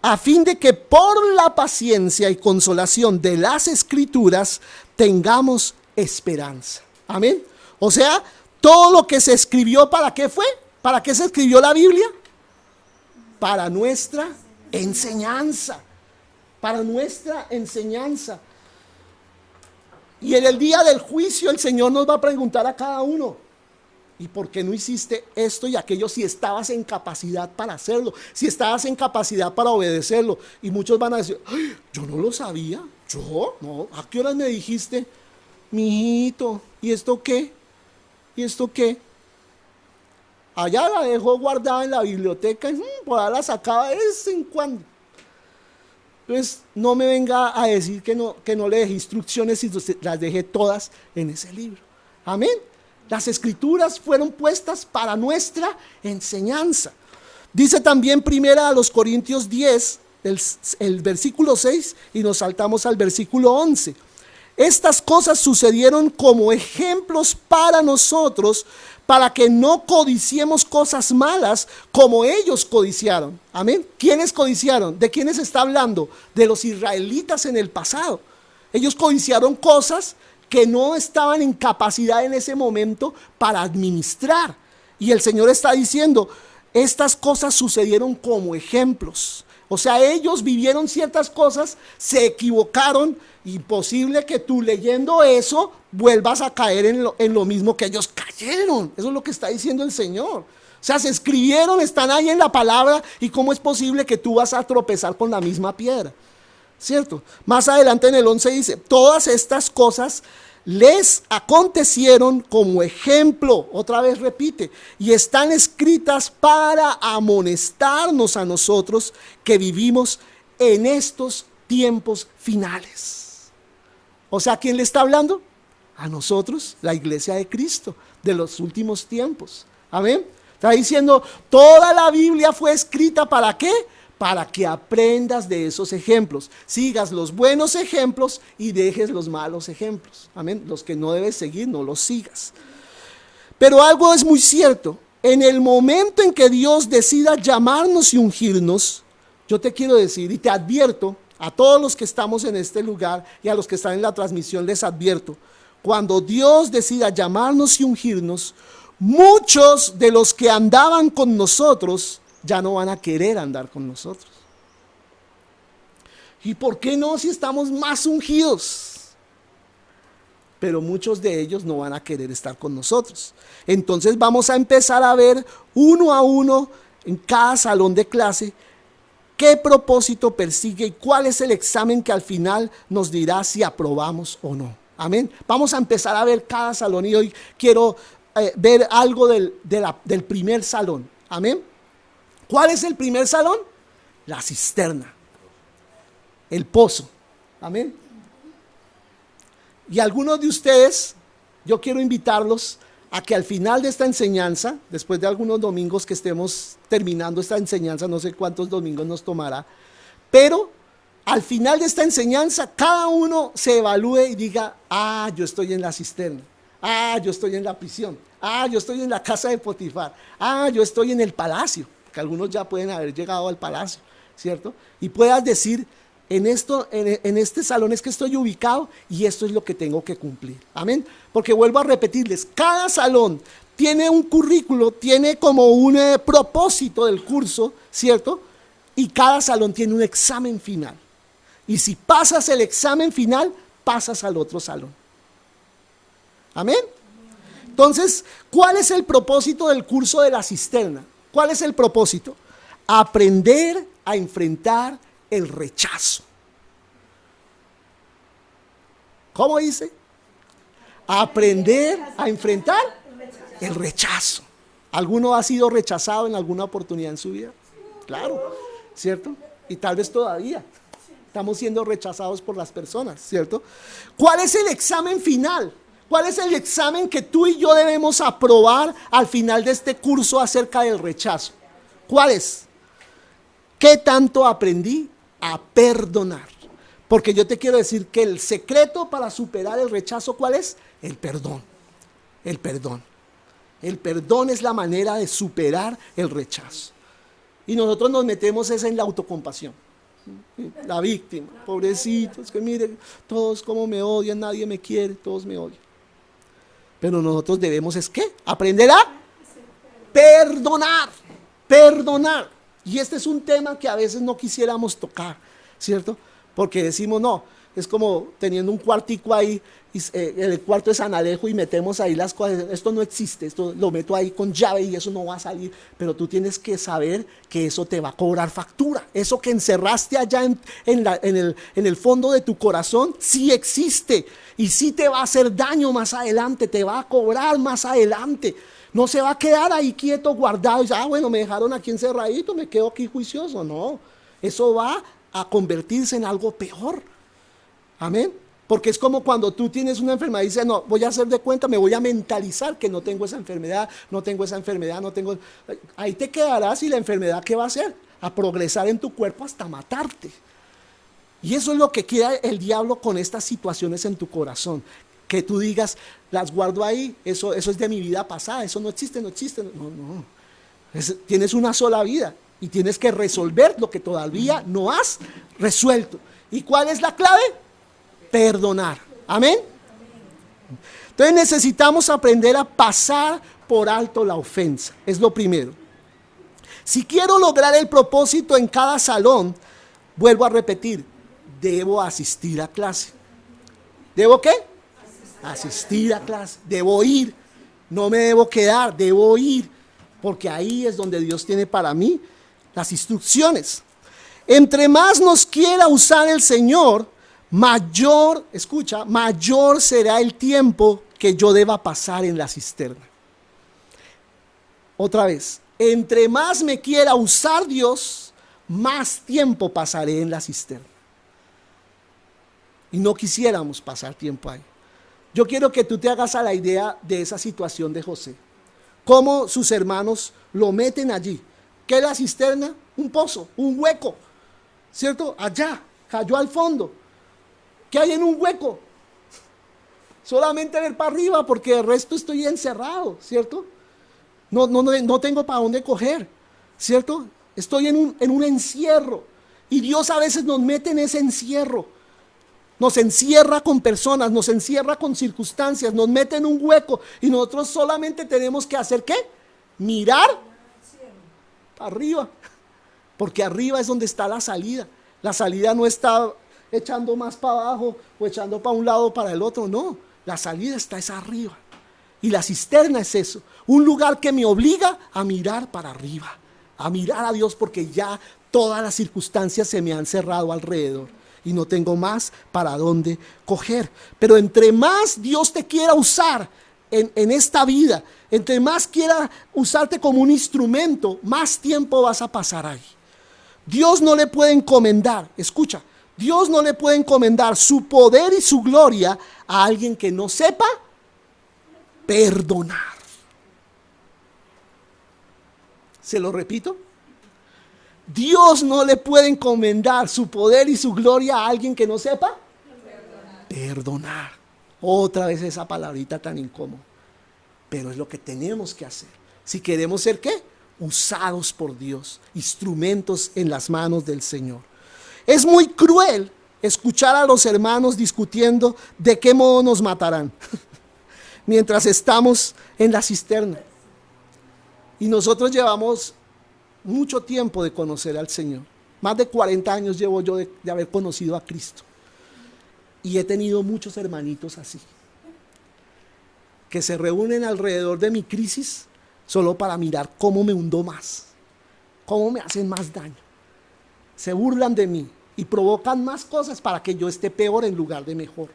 a fin de que por la paciencia y consolación de las Escrituras tengamos esperanza. Amén. O sea, todo lo que se escribió, ¿para qué fue? ¿Para qué se escribió la Biblia? Para nuestra enseñanza. Para nuestra enseñanza. Y en el día del juicio el Señor nos va a preguntar a cada uno: ¿y por qué no hiciste esto y aquello si estabas en capacidad para hacerlo? Si estabas en capacidad para obedecerlo. Y muchos van a decir: ¡ay, yo no lo sabía! ¿Yo? No. ¿A qué horas me dijiste? Mijito, ¿y esto qué? ¿Y esto qué? Allá la dejó guardada en la biblioteca y por ahí la sacaba de vez en cuando. Entonces, no me venga a decir que no le dejé instrucciones y las dejé todas en ese libro. Amén. Las escrituras fueron puestas para nuestra enseñanza. Dice también primera a los Corintios 10, el versículo 6, y nos saltamos al versículo 11. Estas cosas sucedieron como ejemplos para nosotros, para que no codiciemos cosas malas como ellos codiciaron. Amén. ¿Quiénes codiciaron? ¿De quiénes está hablando? De los israelitas en el pasado. Ellos codiciaron cosas que no estaban en capacidad en ese momento para administrar. Y el Señor está diciendo: estas cosas sucedieron como ejemplos. O sea, ellos vivieron ciertas cosas, se equivocaron. Imposible que tú leyendo eso vuelvas a caer en lo mismo que ellos cayeron. Eso es lo que está diciendo el Señor. O sea, se escribieron, están ahí en la palabra. ¿Y cómo es posible que tú vas a tropezar con la misma piedra? ¿Cierto? Más adelante en el 11 dice: todas estas cosas les acontecieron como ejemplo, otra vez repite, y están escritas para amonestarnos a nosotros que vivimos en estos tiempos finales. O sea, ¿a quién le está hablando? A nosotros, la iglesia de Cristo, de los últimos tiempos. Amén. Está diciendo, toda la Biblia fue escrita ¿para qué? para que aprendas de esos ejemplos. Sigas los buenos ejemplos y dejes los malos ejemplos. Amén. Los que no debes seguir, no los sigas. Pero algo es muy cierto. En el momento en que Dios decida llamarnos y ungirnos, yo te quiero decir y te advierto, a todos los que estamos en este lugar y a los que están en la transmisión les advierto, cuando Dios decida llamarnos y ungirnos, muchos de los que andaban con nosotros ya no van a querer andar con nosotros. ¿Y por qué no si estamos más ungidos? Pero muchos de ellos no van a querer estar con nosotros. Entonces vamos a empezar a ver uno a uno en cada salón de clase qué propósito persigue y cuál es el examen que al final nos dirá si aprobamos o no. Amén. Vamos a empezar a ver cada salón y hoy quiero ver algo del primer salón. Amén. ¿Cuál es el primer salón? La cisterna, el pozo. Amén. Y algunos de ustedes, yo quiero invitarlos a que al final de esta enseñanza, después de algunos domingos que estemos terminando esta enseñanza, no sé cuántos domingos nos tomará, pero al final de esta enseñanza, cada uno se evalúe y diga, yo estoy en la cisterna, yo estoy en la prisión, yo estoy en la casa de Potifar, yo estoy en el palacio, que algunos ya pueden haber llegado al palacio, ¿cierto? Y puedas decir, en este salón es que estoy ubicado y esto es lo que tengo que cumplir. Amén. Porque vuelvo a repetirles, cada salón tiene un currículo, tiene como un propósito del curso, ¿cierto? Y cada salón tiene un examen final. Y si pasas el examen final, pasas al otro salón. Amén. Entonces, ¿cuál es el propósito del curso de la cisterna? ¿Cuál es el propósito? Aprender a enfrentar el rechazo. ¿Cómo dice? Aprender a enfrentar el rechazo. ¿Alguno ha sido rechazado en alguna oportunidad en su vida? Claro, ¿cierto? Y tal vez todavía estamos siendo rechazados por las personas, ¿cierto? ¿Cuál es el examen final? ¿Cuál es el examen que tú y yo debemos aprobar al final de este curso acerca del rechazo? ¿Cuál es? ¿Qué tanto aprendí a perdonar? Porque yo te quiero decir que el secreto para superar el rechazo, ¿cuál es? El perdón. El perdón. El perdón es la manera de superar el rechazo. Y nosotros nos metemos en la autocompasión. La víctima, pobrecitos, que miren, todos como me odian, nadie me quiere, todos me odian. Pero nosotros debemos ¿qué? Aprender a perdonar. Perdonar. Y este es un tema que a veces no quisiéramos tocar, ¿cierto? Porque decimos, no, es como teniendo un cuartico ahí, el cuarto de San Alejo y metemos ahí las cosas, esto no existe, esto lo meto ahí con llave y eso no va a salir, pero tú tienes que saber que eso te va a cobrar factura, eso que encerraste allá en el fondo de tu corazón, sí existe y sí te va a hacer daño más adelante, te va a cobrar más adelante. No se va a quedar ahí quieto, guardado, y dice, bueno, me dejaron aquí encerradito, me quedo aquí juicioso. No, eso va a convertirse en algo peor. Amén. Porque es como cuando tú tienes una enfermedad y dices, no, voy a hacer de cuenta, me voy a mentalizar que no tengo esa enfermedad, no tengo esa enfermedad, no tengo... Ahí te quedarás y la enfermedad, ¿qué va a hacer? A progresar en tu cuerpo hasta matarte. Y eso es lo que quiere el diablo con estas situaciones en tu corazón. Que tú digas, las guardo ahí, eso es de mi vida pasada, eso no existe, no existe. No. Tienes una sola vida y tienes que resolver lo que todavía no has resuelto. ¿Y cuál es la clave? Perdonar. Amén. Entonces necesitamos aprender a pasar por alto la ofensa. Es lo primero. Si quiero lograr el propósito en cada salón, vuelvo a repetir, debo asistir a clase. ¿Debo qué? Asistir a clase, debo ir, no me debo quedar, debo ir, porque ahí es donde Dios tiene para mí las instrucciones. Entre más nos quiera usar el Señor, mayor será el tiempo que yo deba pasar en la cisterna. Otra vez, entre más me quiera usar Dios, más tiempo pasaré en la cisterna. Y no quisiéramos pasar tiempo ahí. Yo quiero que tú te hagas a la idea de esa situación de José. Cómo sus hermanos lo meten allí. ¿Qué es la cisterna? un pozo, un hueco, ¿cierto? Allá, cayó al fondo. ¿Qué hay en un hueco? Solamente ver para arriba porque el resto estoy encerrado, ¿cierto? No tengo para dónde coger, ¿cierto? Estoy en un encierro. Y Dios a veces nos mete en ese encierro. Nos encierra con personas, nos encierra con circunstancias, nos mete en un hueco. Y nosotros solamente tenemos que hacer ¿qué? Mirar para arriba. Porque arriba es donde está la salida. La salida no está echando más para abajo o echando para un lado o para el otro, no. La salida está esa arriba. Y la cisterna es eso, un lugar que me obliga a mirar para arriba, a mirar a Dios, porque ya todas las circunstancias se me han cerrado alrededor y no tengo más para dónde coger. Pero entre más Dios te quiera usar en esta vida, entre más quiera usarte como un instrumento, más tiempo vas a pasar ahí. Dios no le puede encomendar, escucha, Dios no le puede encomendar su poder y su gloria a alguien que no sepa perdonar. Se lo repito. Dios no le puede encomendar su poder y su gloria a alguien que no sepa perdonar. Otra vez esa palabrita tan incómoda. Pero es lo que tenemos que hacer. Si queremos ser ¿qué? Usados por Dios, instrumentos en las manos del Señor. Es muy cruel escuchar a los hermanos discutiendo de qué modo nos matarán mientras estamos en la cisterna. Y nosotros llevamos mucho tiempo de conocer al Señor. Más de 40 años llevo yo de haber conocido a Cristo. Y he tenido muchos hermanitos así, que se reúnen alrededor de mi crisis solo para mirar cómo me hundo más, cómo me hacen más daño. Se burlan de mí y provocan más cosas para que yo esté peor en lugar de mejor.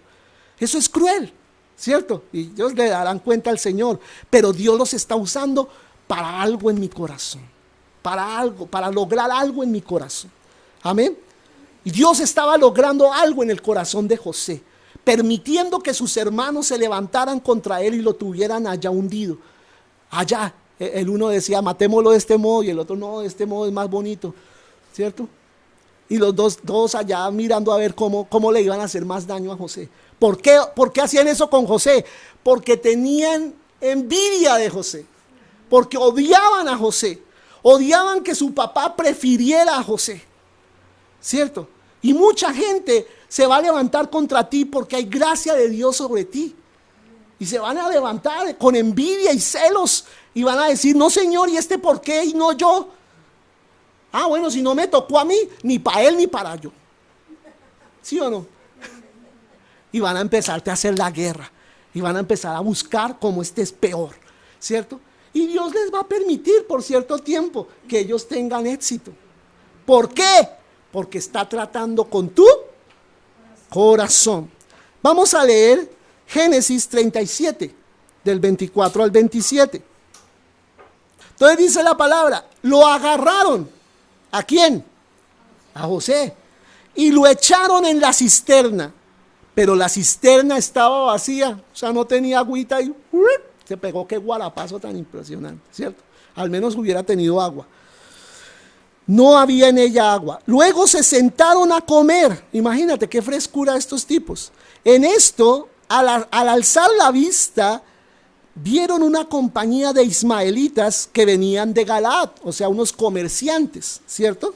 Eso es cruel, ¿cierto? Y ellos le darán cuenta al Señor, pero Dios los está usando para algo en mi corazón, para algo, para lograr algo en mi corazón. Amén. Y Dios estaba logrando algo en el corazón de José, permitiendo que sus hermanos se levantaran contra él y lo tuvieran allá hundido. Allá, el uno decía, matémoslo de este modo, y el otro, no, de este modo es más bonito, ¿cierto? Y los dos allá mirando a ver cómo le iban a hacer más daño a José. ¿Por qué hacían eso con José? Porque tenían envidia de José, porque odiaban a José, odiaban que su papá prefiriera a José, ¿cierto? Y mucha gente se va a levantar contra ti porque hay gracia de Dios sobre ti. Y se van a levantar con envidia y celos y van a decir, no Señor, ¿y este por qué y no yo? Ah, bueno, si no me tocó a mí, ni para él ni para yo. ¿Sí o no? Y van a empezarte a hacer la guerra. Y van a empezar a buscar cómo este es peor, ¿cierto? Y Dios les va a permitir por cierto tiempo que ellos tengan éxito. ¿Por qué? Porque está tratando con tu corazón. Vamos a leer Génesis 37, del 24 al 27. Entonces dice la palabra, lo agarraron. ¿A quién? A José. Y lo echaron en la cisterna. Pero la cisterna estaba vacía. O sea, no tenía agüita y se pegó. Qué guarapazo tan impresionante, ¿cierto? Al menos hubiera tenido agua. No había en ella agua. Luego se sentaron a comer. Imagínate qué frescura estos tipos. En esto, al alzar la vista, vieron una compañía de ismaelitas que venían de Galaad, o sea, unos comerciantes, ¿cierto?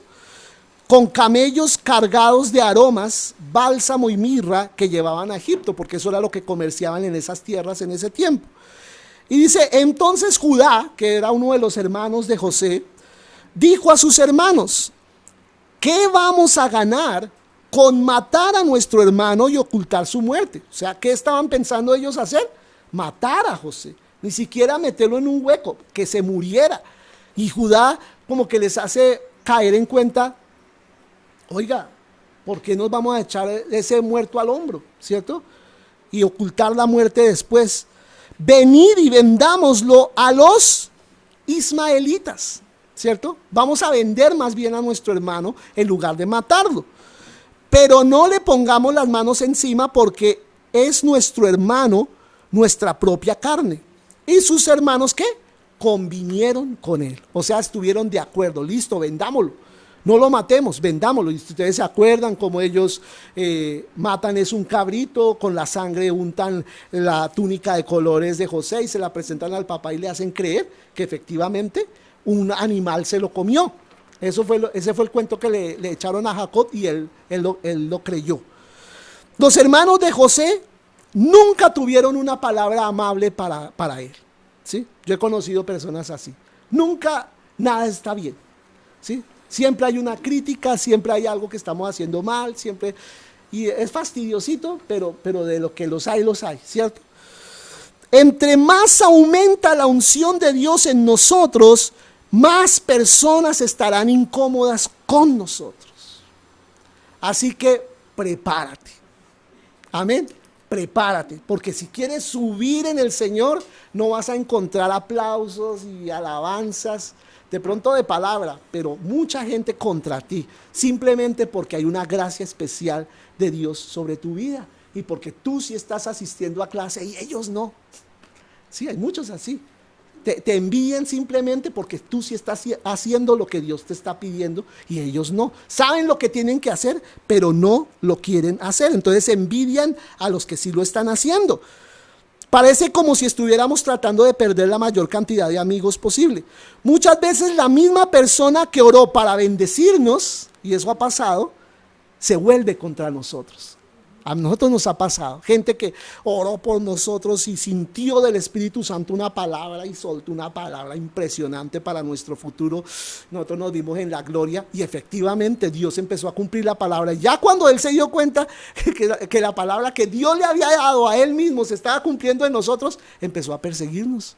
Con camellos cargados de aromas, bálsamo y mirra que llevaban a Egipto, porque eso era lo que comerciaban en esas tierras en ese tiempo. Y dice, entonces Judá, que era uno de los hermanos de José, dijo a sus hermanos, ¿qué vamos a ganar con matar a nuestro hermano y ocultar su muerte? O sea, ¿qué estaban pensando ellos hacer? Matar a José, ni siquiera meterlo en un hueco, que se muriera. Y Judá como que les hace caer en cuenta, oiga, ¿por qué nos vamos a echar ese muerto al hombro? ¿Cierto? Y ocultar la muerte después. Venid y vendámoslo a los ismaelitas, ¿cierto? Vamos a vender más bien a nuestro hermano en lugar de matarlo. Pero no le pongamos las manos encima porque es nuestro hermano, nuestra propia carne. Y sus hermanos, ¿qué? Convinieron con él. O sea, estuvieron de acuerdo. Listo, vendámoslo. no lo matemos, vendámoslo. Y ustedes se acuerdan cómo ellos matan es un cabrito, con la sangre untan la túnica de colores de José y se la presentan al papá y le hacen creer que efectivamente un animal se lo comió. Ese fue el cuento que le echaron a Jacob y él lo creyó. Los hermanos de José nunca tuvieron una palabra amable para él, ¿sí? Yo he conocido personas así. Nunca nada está bien, ¿sí? Siempre hay una crítica, siempre hay algo que estamos haciendo mal, siempre. Y es fastidiosito, pero de lo que los hay, ¿cierto? Entre más aumenta la unción de Dios en nosotros, más personas estarán incómodas con nosotros. Así que prepárate. Amén. Prepárate, porque si quieres subir en el Señor, no vas a encontrar aplausos y alabanzas, de pronto de palabra, pero mucha gente contra ti, simplemente porque hay una gracia especial de Dios sobre tu vida y porque tú sí estás asistiendo a clase y ellos no. Sí, hay muchos así. Te envían simplemente porque tú sí estás haciendo lo que Dios te está pidiendo y ellos no. Saben lo que tienen que hacer, pero no lo quieren hacer. Entonces envidian a los que sí lo están haciendo. Parece como si estuviéramos tratando de perder la mayor cantidad de amigos posible. Muchas veces la misma persona que oró para bendecirnos, y eso ha pasado, se vuelve contra nosotros. A nosotros nos ha pasado, gente que oró por nosotros y sintió del Espíritu Santo una palabra y soltó una palabra impresionante para nuestro futuro. Nosotros nos vimos en la gloria y efectivamente Dios empezó a cumplir la palabra. Ya cuando él se dio cuenta que la palabra que Dios le había dado a él mismo se estaba cumpliendo en nosotros, empezó a perseguirnos,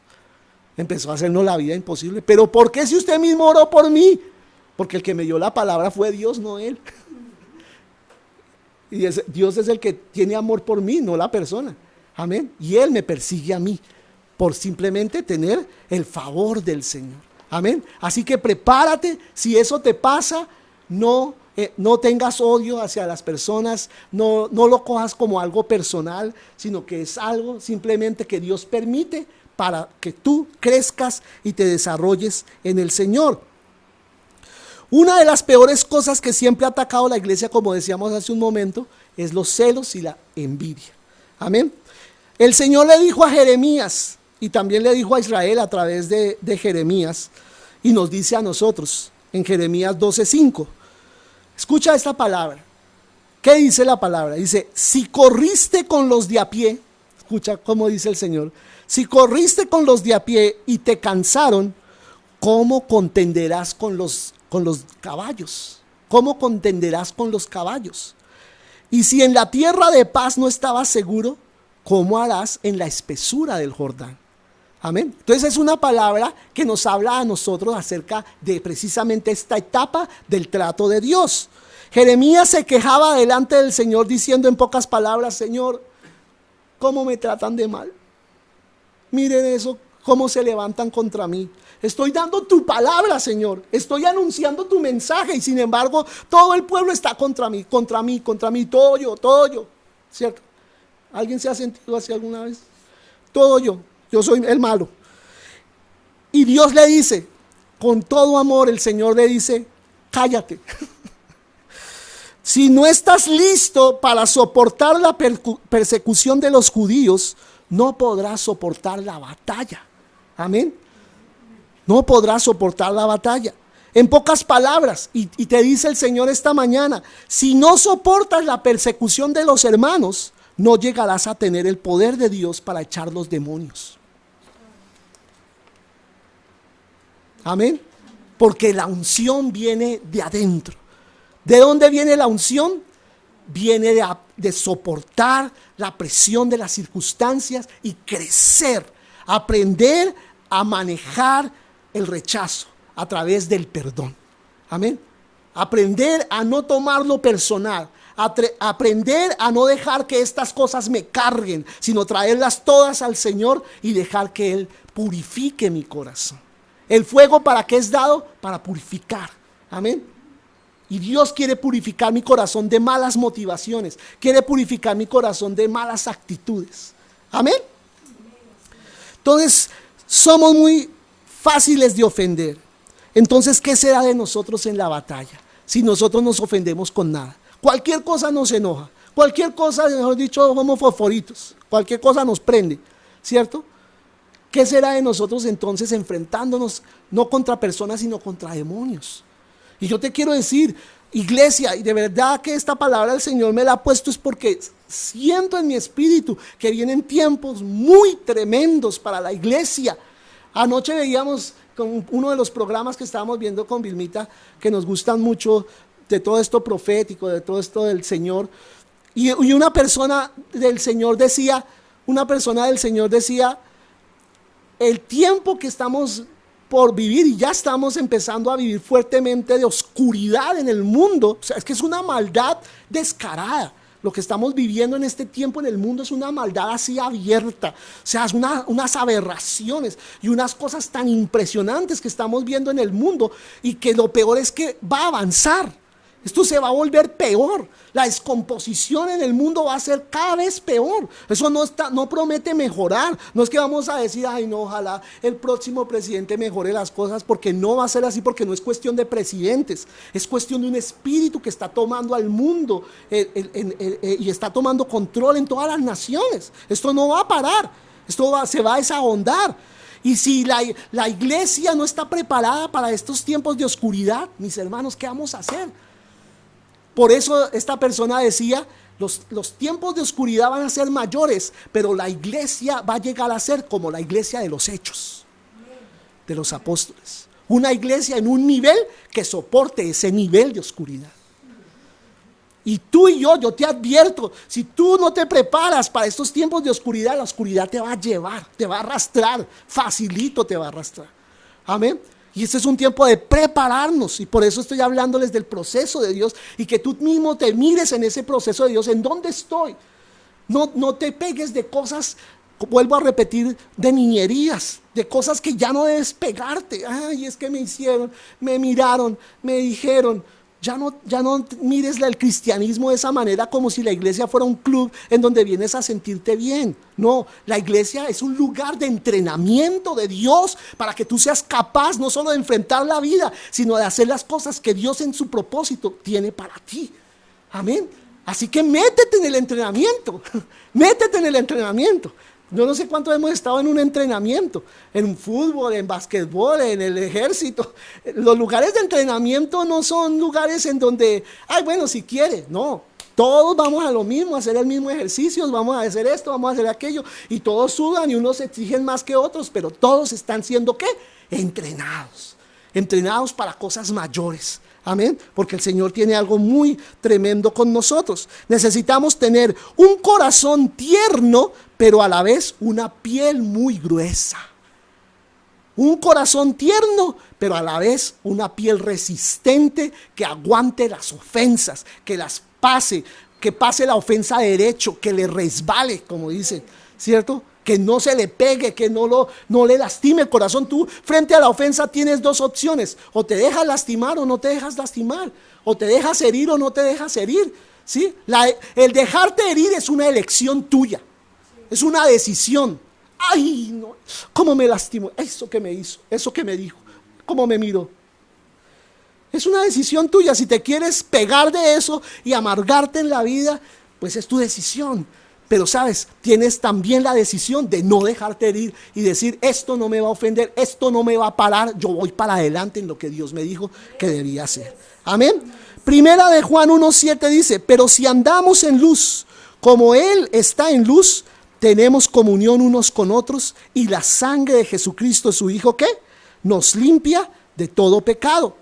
empezó a hacernos la vida imposible. Pero ¿por qué si usted mismo oró por mí? Porque el que me dio la palabra fue Dios, no él. Y Dios es el que tiene amor por mí, no la persona. Amén. Y Él me persigue a mí por simplemente tener el favor del Señor. Amén. Así que prepárate. Si eso te pasa, no tengas odio hacia las personas. No lo cojas como algo personal, sino que es algo simplemente que Dios permite para que tú crezcas y te desarrolles en el Señor. Una de las peores cosas que siempre ha atacado la iglesia, como decíamos hace un momento, es los celos y la envidia. Amén. El Señor le dijo a Jeremías y también le dijo a Israel a través de Jeremías y nos dice a nosotros en Jeremías 12:5. Escucha esta palabra. ¿Qué dice la palabra? Dice, si corriste con los de a pie, escucha cómo dice el Señor, si corriste con los de a pie y te cansaron, ¿cómo contenderás con los caballos? ¿Cómo contenderás con los caballos? Y si en la tierra de paz no estabas seguro, ¿cómo harás en la espesura del Jordán? Amén. Entonces es una palabra que nos habla a nosotros acerca de precisamente esta etapa del trato de Dios. Jeremías se quejaba delante del Señor diciendo en pocas palabras, Señor, ¿cómo me tratan de mal? Miren eso, cómo se levantan contra mí. Estoy dando tu palabra, Señor. Estoy anunciando tu mensaje y sin embargo todo el pueblo está contra mí, todo yo. ¿Cierto? ¿Alguien se ha sentido así alguna vez? Todo yo soy el malo. Y Dios le dice, con todo amor, el Señor le dice, cállate. Si no estás listo para soportar la persecución de los judíos, no podrás soportar la batalla. Amén. No podrás soportar la batalla. En pocas palabras, y te dice el Señor esta mañana, si no soportas la persecución de los hermanos, no llegarás a tener el poder de Dios para echar los demonios. Amén. Porque la unción viene de adentro. ¿De dónde viene la unción? Viene de soportar la presión de las circunstancias y crecer, aprender a manejar el rechazo a través del perdón. Amén. Aprender a no tomarlo personal, aprender a no dejar que estas cosas me carguen, sino traerlas todas al Señor y dejar que Él purifique mi corazón. El fuego, ¿para qué es dado? Para purificar. Amén. Y Dios quiere purificar mi corazón de malas motivaciones, quiere purificar mi corazón de malas actitudes. Amén. Entonces, somos muy fáciles de ofender. Entonces, ¿qué será de nosotros en la batalla? si nosotros nos ofendemos con nada. Cualquier cosa nos enoja, cualquier cosa, mejor dicho, somos fosforitos, cualquier cosa nos prende, ¿cierto? ¿Qué será de nosotros entonces enfrentándonos no contra personas sino contra demonios? Y yo te quiero decir, iglesia, y de verdad que esta palabra del Señor me la ha puesto es porque siento en mi espíritu que vienen tiempos muy tremendos para la iglesia. Anoche veíamos con uno de los programas que estábamos viendo con Vilmita, que nos gustan mucho, de todo esto profético, de todo esto del Señor, y una persona del Señor decía, el tiempo que estamos por vivir, y ya estamos empezando a vivir fuertemente de oscuridad en el mundo, o sea, es que es una maldad descarada. Lo que estamos viviendo en este tiempo en el mundo es una maldad así abierta, o sea, es unas aberraciones y unas cosas tan impresionantes que estamos viendo en el mundo, y que lo peor es que va a avanzar. Esto se va a volver peor. La descomposición en el mundo va a ser cada vez peor. Eso no promete mejorar. No es que vamos a decir, ay no, ojalá el próximo presidente mejore las cosas, porque no va a ser así, porque no es cuestión de presidentes. Es cuestión de un espíritu que está tomando al mundo y está tomando control en todas las naciones. Esto no va a parar. Se va a desahondar. Y si la iglesia no está preparada para estos tiempos de oscuridad, mis hermanos, ¿qué vamos a hacer? Por eso esta persona decía, los tiempos de oscuridad van a ser mayores, pero la iglesia va a llegar a ser como la iglesia de los hechos, de los apóstoles. Una iglesia en un nivel que soporte ese nivel de oscuridad. Y tú y yo te advierto, si tú no te preparas para estos tiempos de oscuridad, la oscuridad te va a llevar, te va a arrastrar, facilito te va a arrastrar. Amén. Y este es un tiempo de prepararnos, y por eso estoy hablándoles del proceso de Dios, y que tú mismo te mires en ese proceso de Dios, en dónde estoy. No te pegues de cosas, vuelvo a repetir, de niñerías, de cosas que ya no debes pegarte. Ay, es que me hicieron, me miraron, me dijeron. Ya no mires el cristianismo de esa manera, como si la iglesia fuera un club en donde vienes a sentirte bien. No, la iglesia es un lugar de entrenamiento de Dios para que tú seas capaz no solo de enfrentar la vida, sino de hacer las cosas que Dios en su propósito tiene para ti. Amén. Así que métete en el entrenamiento, métete en el entrenamiento. Yo no sé cuánto hemos estado en un entrenamiento, en fútbol, en básquetbol, en el ejército. Los lugares de entrenamiento no son lugares en donde, ay, bueno, si quiere, no. Todos vamos a lo mismo, a hacer el mismo ejercicio, vamos a hacer esto, vamos a hacer aquello, y todos sudan y unos se exigen más que otros, pero todos están siendo, ¿qué? Entrenados para cosas mayores. Amén, porque el Señor tiene algo muy tremendo con nosotros. Necesitamos tener un corazón tierno, pero a la vez una piel muy gruesa. Un corazón tierno, pero a la vez una piel resistente que aguante las ofensas, que las pase, que pase la ofensa derecho, que le resbale, como dicen, ¿cierto? Que no se le pegue, que no le lastime el corazón. Tú frente a la ofensa tienes dos opciones: o te dejas lastimar o no te dejas lastimar, o te dejas herir o no te dejas herir, ¿sí? El dejarte herir es una elección tuya, es una decisión. Ay, no, cómo me lastimó, eso que me hizo, eso que me dijo, cómo me miró. Es una decisión tuya. Si te quieres pegar de eso y amargarte en la vida, pues es tu decisión. Pero sabes, tienes también la decisión de no dejarte herir y decir, esto no me va a ofender, esto no me va a parar, yo voy para adelante en lo que Dios me dijo que debía hacer. Amén. Primera de Juan 1:7 dice, pero si andamos en luz, como Él está en luz, tenemos comunión unos con otros, y la sangre de Jesucristo, su Hijo, ¿qué? Nos limpia de todo pecado.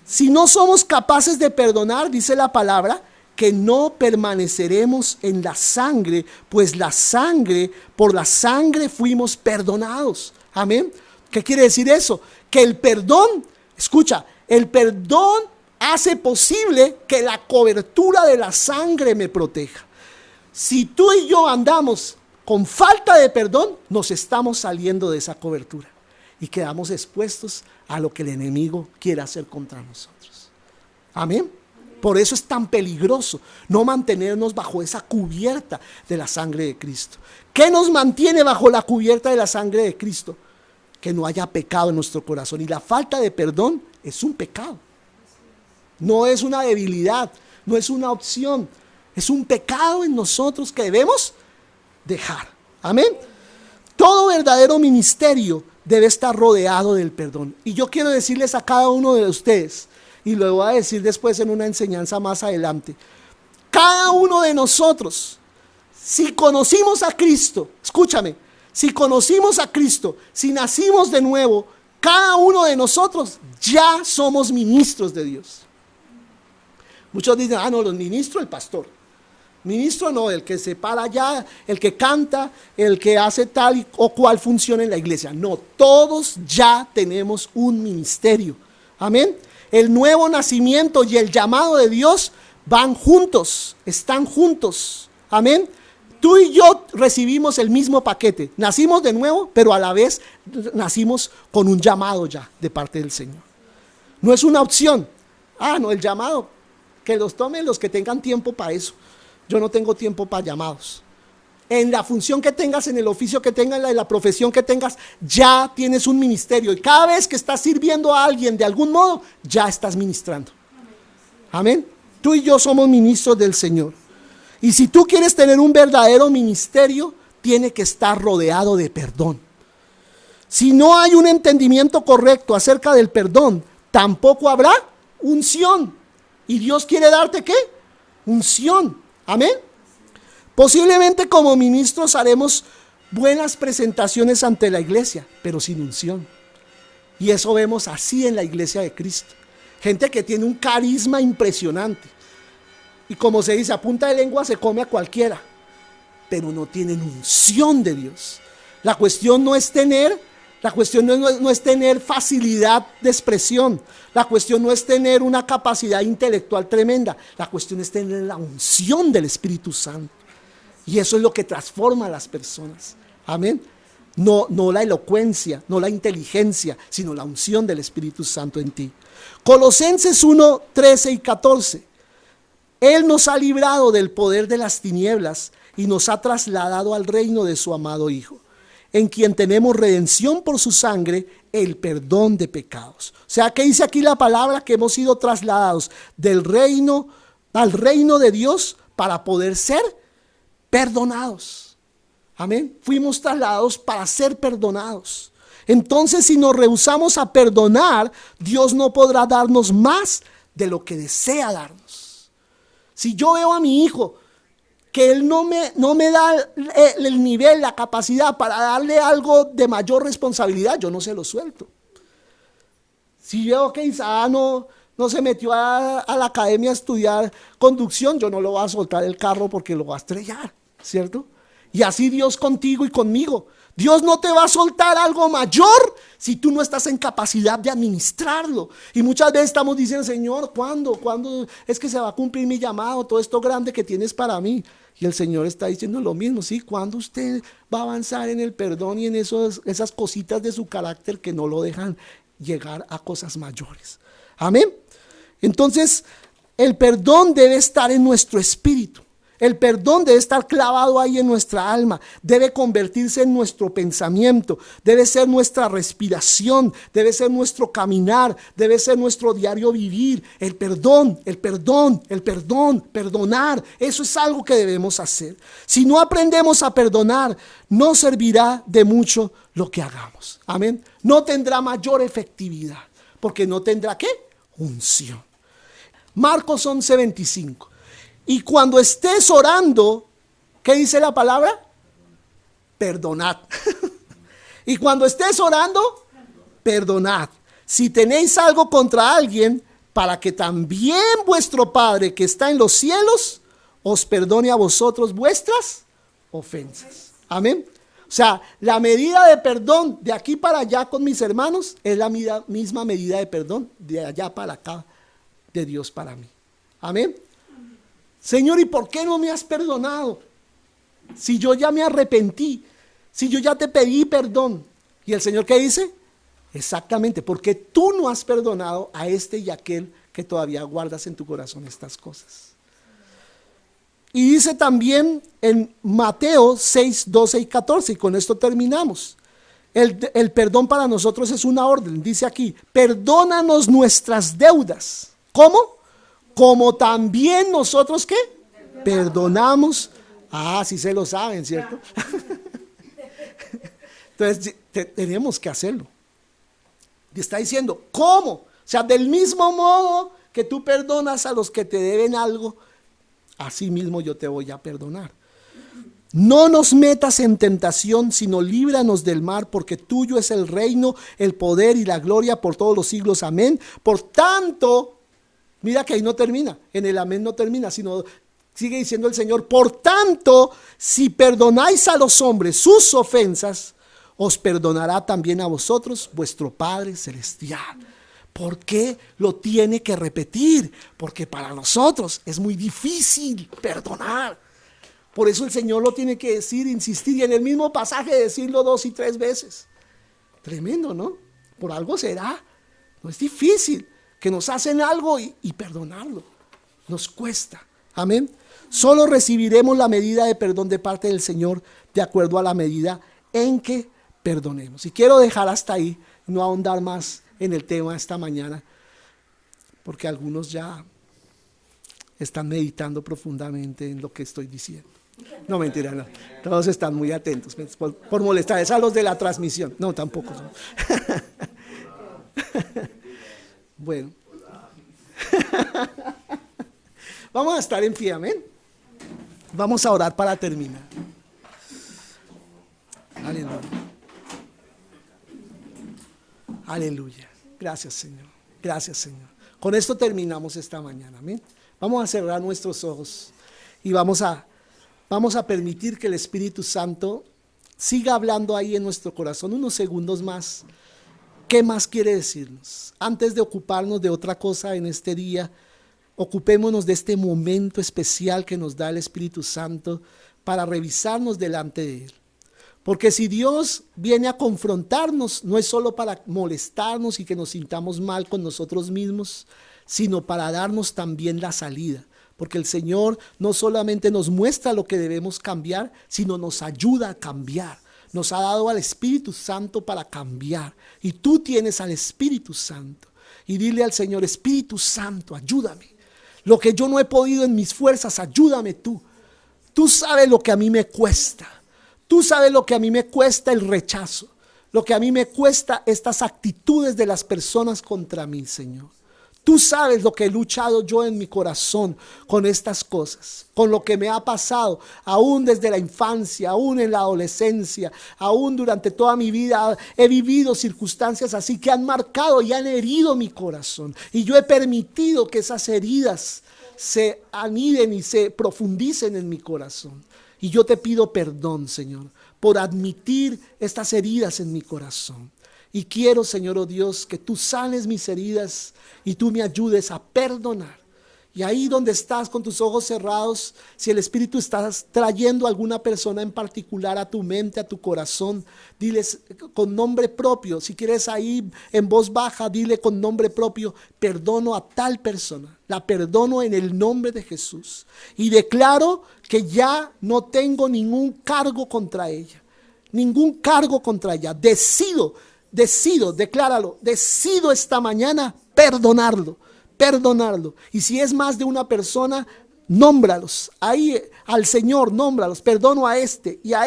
Si no somos capaces de perdonar, dice la palabra, que no permaneceremos en la sangre, pues por la sangre fuimos perdonados. Amén. ¿Qué quiere decir eso? Que el perdón, escucha, el perdón hace posible que la cobertura de la sangre me proteja. Si tú y yo andamos con falta de perdón, nos estamos saliendo de esa cobertura y quedamos expuestos a lo que el enemigo quiere hacer contra nosotros. Amén. Por eso es tan peligroso no mantenernos bajo esa cubierta de la sangre de Cristo. ¿Qué nos mantiene bajo la cubierta de la sangre de Cristo? Que no haya pecado en nuestro corazón. Y la falta de perdón es un pecado. No es una debilidad, no es una opción. Es un pecado en nosotros que debemos dejar. Amén. Todo verdadero ministerio debe estar rodeado del perdón. Y yo quiero decirles a cada uno de ustedes, y lo voy a decir después en una enseñanza más adelante, cada uno de nosotros, si conocimos a Cristo, escúchame, si conocimos a Cristo, si nacimos de nuevo, cada uno de nosotros ya somos ministros de Dios. Muchos dicen, no, los ministros, el pastor. Ministro no, el que se para allá, el que canta, el que hace tal o cual función en la iglesia. No, todos ya tenemos un ministerio. Amén. El nuevo nacimiento y el llamado de Dios van juntos, están juntos. Amén. Tú y yo recibimos el mismo paquete. Nacimos de nuevo, pero a la vez nacimos con un llamado ya de parte del Señor. No es una opción. No, el llamado, que los tomen los que tengan tiempo para eso. Yo no tengo tiempo para llamados. En la función que tengas, en el oficio que tengas, en la profesión que tengas, ya tienes un ministerio. Y cada vez que estás sirviendo a alguien de algún modo, ya estás ministrando. Amén. Tú y yo somos ministros del Señor. Y si tú quieres tener un verdadero ministerio, tiene que estar rodeado de perdón. Si no hay un entendimiento correcto acerca del perdón, tampoco habrá unción. ¿Y Dios quiere darte qué? Unción. Amén. Posiblemente como ministros haremos buenas presentaciones ante la iglesia, pero sin unción. Y eso vemos así en la iglesia de Cristo. Gente que tiene un carisma impresionante. Y como se dice, a punta de lengua se come a cualquiera, pero no tienen unción de Dios. La cuestión no es tener facilidad de expresión. La cuestión no es tener una capacidad intelectual tremenda. La cuestión es tener la unción del Espíritu Santo. Y eso es lo que transforma a las personas. Amén. No la elocuencia, no la inteligencia, sino la unción del Espíritu Santo en ti. Colosenses 1, 13 y 14. Él nos ha librado del poder de las tinieblas y nos ha trasladado al reino de su amado Hijo, en quien tenemos redención por su sangre, el perdón de pecados. O sea, que dice aquí la palabra que hemos sido trasladados del reino al reino de Dios para poder ser perdonados. Amén. Fuimos trasladados para ser perdonados. Entonces, si nos rehusamos a perdonar, Dios no podrá darnos más de lo que desea darnos. Si yo veo a mi hijo que él no me da el nivel, la capacidad para darle algo de mayor responsabilidad, yo no se lo suelto. Si veo que Isaac no se metió a la academia a estudiar conducción, yo no lo voy a soltar el carro porque lo va a estrellar, ¿cierto? Y así Dios contigo y conmigo. Dios no te va a soltar algo mayor si tú no estás en capacidad de administrarlo. Y muchas veces estamos diciendo, Señor, ¿cuándo es que se va a cumplir mi llamado? Todo esto grande que tienes para mí. Y el Señor está diciendo lo mismo, ¿sí? ¿Cuándo usted va a avanzar en el perdón y en esas cositas de su carácter que no lo dejan llegar a cosas mayores? Amén. Entonces, el perdón debe estar en nuestro espíritu. El perdón debe estar clavado ahí en nuestra alma, debe convertirse en nuestro pensamiento, debe ser nuestra respiración, debe ser nuestro caminar, debe ser nuestro diario vivir. El perdón, perdonar, eso es algo que debemos hacer. Si no aprendemos a perdonar, no servirá de mucho lo que hagamos. Amén. No tendrá mayor efectividad, porque no tendrá ¿qué? Unción. Marcos 11:25. Y cuando estés orando, ¿qué dice la palabra? Perdonad. Y cuando estés orando, perdonad. Si tenéis algo contra alguien, para que también vuestro Padre que está en los cielos os perdone a vosotros vuestras ofensas. Amén. O sea, la medida de perdón de aquí para allá con mis hermanos es la misma medida de perdón de allá para acá de Dios para mí. Amén. Señor, ¿y por qué no me has perdonado? Si yo ya me arrepentí, si yo ya te pedí perdón. ¿Y el Señor qué dice? Exactamente, porque tú no has perdonado a este y aquel que todavía guardas en tu corazón estas cosas. Y dice también en Mateo 6, 12 y 14, y con esto terminamos. El perdón para nosotros es una orden, dice aquí, perdónanos nuestras deudas. ¿Cómo? como también nosotros, ¿qué? Perdonamos. Ah, sí se lo saben, ¿cierto? Entonces tenemos que hacerlo. Y está diciendo, ¿cómo? O sea, del mismo modo que tú perdonas a los que te deben algo, así mismo yo te voy a perdonar. No nos metas en tentación, sino líbranos del mal, porque tuyo es el reino, el poder y la gloria por todos los siglos. Amén. Por tanto, mira que ahí no termina, en el amén no termina, sino sigue diciendo el Señor, por tanto, si perdonáis a los hombres sus ofensas, os perdonará también a vosotros vuestro Padre Celestial. ¿Por qué lo tiene que repetir? Porque para nosotros es muy difícil perdonar. Por eso el Señor lo tiene que decir, insistir, y en el mismo pasaje decirlo 2 y 3 veces. Tremendo, ¿no? Por algo será. No es difícil que nos hacen algo y perdonarlo. Nos cuesta. Amén. Solo recibiremos la medida de perdón de parte del Señor de acuerdo a la medida en que perdonemos. Y quiero dejar hasta ahí, no ahondar más en el tema esta mañana, porque algunos ya están meditando profundamente en lo que estoy diciendo. No, mentira, no. Todos están muy atentos por molestar. Es a los de la transmisión. No, tampoco. No. Bueno. Vamos a estar en pie, amén. Vamos a orar para terminar. Aleluya. Aleluya. Gracias, Señor. Gracias, Señor. Con esto terminamos esta mañana, amén. Vamos a cerrar nuestros ojos y vamos a permitir que el Espíritu Santo siga hablando ahí en nuestro corazón unos segundos más. ¿Qué más quiere decirnos? Antes de ocuparnos de otra cosa en este día, ocupémonos de este momento especial que nos da el Espíritu Santo para revisarnos delante de Él. Porque si Dios viene a confrontarnos, no es solo para molestarnos y que nos sintamos mal con nosotros mismos, sino para darnos también la salida. Porque el Señor no solamente nos muestra lo que debemos cambiar, sino nos ayuda a cambiar. Nos ha dado al Espíritu Santo para cambiar. Y tú tienes al Espíritu Santo. Y dile al Señor, Espíritu Santo, ayúdame. Lo que yo no he podido en mis fuerzas, ayúdame tú. Tú sabes lo que a mí me cuesta. Tú sabes lo que a mí me cuesta el rechazo. Lo que a mí me cuesta estas actitudes de las personas contra mí, Señor. Tú sabes lo que he luchado yo en mi corazón con estas cosas, con lo que me ha pasado, aún desde la infancia, aún en la adolescencia, aún durante toda mi vida he vivido circunstancias así que han marcado y han herido mi corazón. Y yo he permitido que esas heridas se aniden y se profundicen en mi corazón. Y yo te pido perdón, Señor, por admitir estas heridas en mi corazón. Y quiero, Señor, oh Dios, que tú sanes mis heridas y tú me ayudes a perdonar. Y ahí donde estás con tus ojos cerrados, si el Espíritu está trayendo a alguna persona en particular a tu mente, a tu corazón, diles con nombre propio. Si quieres ahí en voz baja, dile con nombre propio, perdono a tal persona. La perdono en el nombre de Jesús. Y declaro que ya no tengo ningún cargo contra ella. Ningún cargo contra ella. Decido, decláralo, decido esta mañana perdonarlo. Y si es más de una persona, nómbralos. Ahí al Señor, nómbralos. Perdono a este y a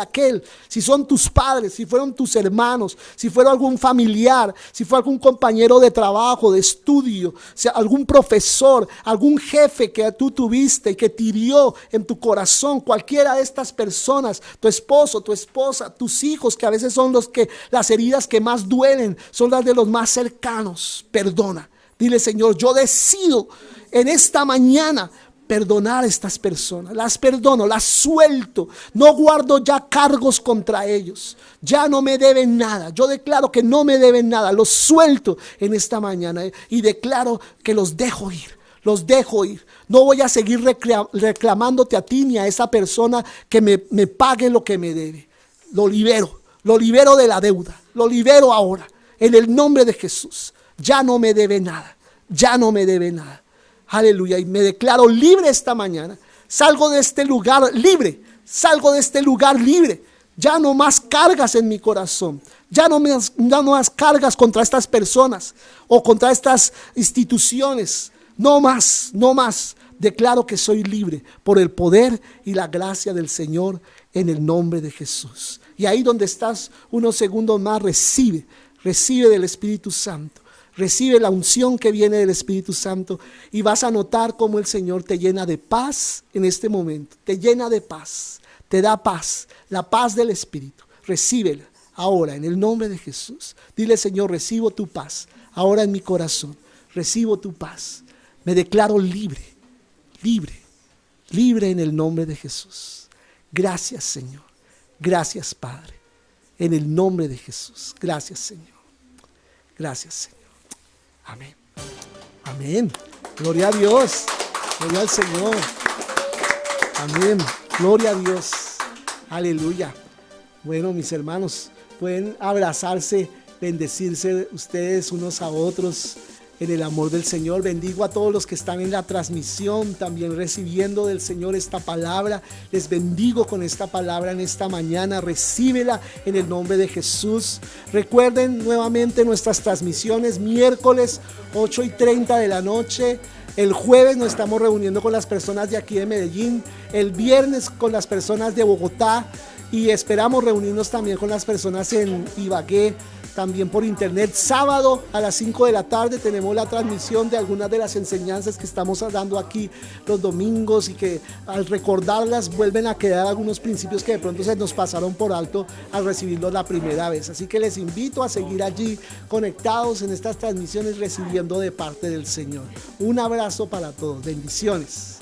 aquel. Si son tus padres, si fueron tus hermanos, si fueron algún familiar, si fue algún compañero de trabajo, de estudio, si algún profesor, algún jefe que tú tuviste y que te hirió en tu corazón, cualquiera de estas personas, tu esposo, tu esposa, tus hijos, que a veces son las heridas que más duelen, son las de los más cercanos. Perdona. Dile, Señor, yo decido en esta mañana perdonar a estas personas. Las perdono, las suelto. No guardo ya cargos contra ellos. Ya no me deben nada. Yo declaro que no me deben nada. Los suelto en esta mañana y declaro que los dejo ir. Los dejo ir. No voy a seguir reclamándote a ti ni a esa persona que me pague lo que me debe. Lo libero de la deuda. Lo libero ahora. En el nombre de Jesús. Ya no me debe nada. Aleluya. Y me declaro libre esta mañana. Salgo de este lugar libre. Ya no más cargas en mi corazón. Ya no más cargas contra estas personas o contra estas instituciones No más, no más. Declaro que soy libre por el poder y la gracia del Señor en el nombre de Jesús. Y ahí donde estás, unos segundos más, recibe del Espíritu Santo. Recibe la unción que viene del Espíritu Santo y vas a notar cómo el Señor te llena de paz en este momento. Te llena de paz, te da paz, la paz del Espíritu. Recíbela ahora en el nombre de Jesús. Dile: Señor, recibo tu paz ahora en mi corazón. Recibo tu paz. Me declaro libre, libre, libre en el nombre de Jesús. Gracias, Señor. Gracias, Padre. En el nombre de Jesús. Gracias, Señor. Gracias, Señor. Amén. Amén. Gloria a Dios. Gloria al Señor. Amén. Gloria a Dios. Aleluya. Bueno, mis hermanos, pueden abrazarse, bendecirse ustedes unos a otros en el amor del Señor. Bendigo a todos los que están en la transmisión, también recibiendo del Señor esta palabra. Les bendigo con esta palabra en esta mañana. Recíbela en el nombre de Jesús. Recuerden nuevamente nuestras transmisiones: miércoles 8:30 de la noche. El jueves nos estamos reuniendo con las personas de aquí de Medellín. El viernes con las personas de Bogotá. Y esperamos reunirnos también con las personas en Ibagué, también por internet. Sábado a las 5 de la tarde tenemos la transmisión de algunas de las enseñanzas que estamos dando aquí los domingos, y que al recordarlas vuelven a quedar algunos principios que de pronto se nos pasaron por alto al recibirlos la primera vez. Así que les invito a seguir allí conectados en estas transmisiones, recibiendo de parte del Señor. Un abrazo para todos. Bendiciones.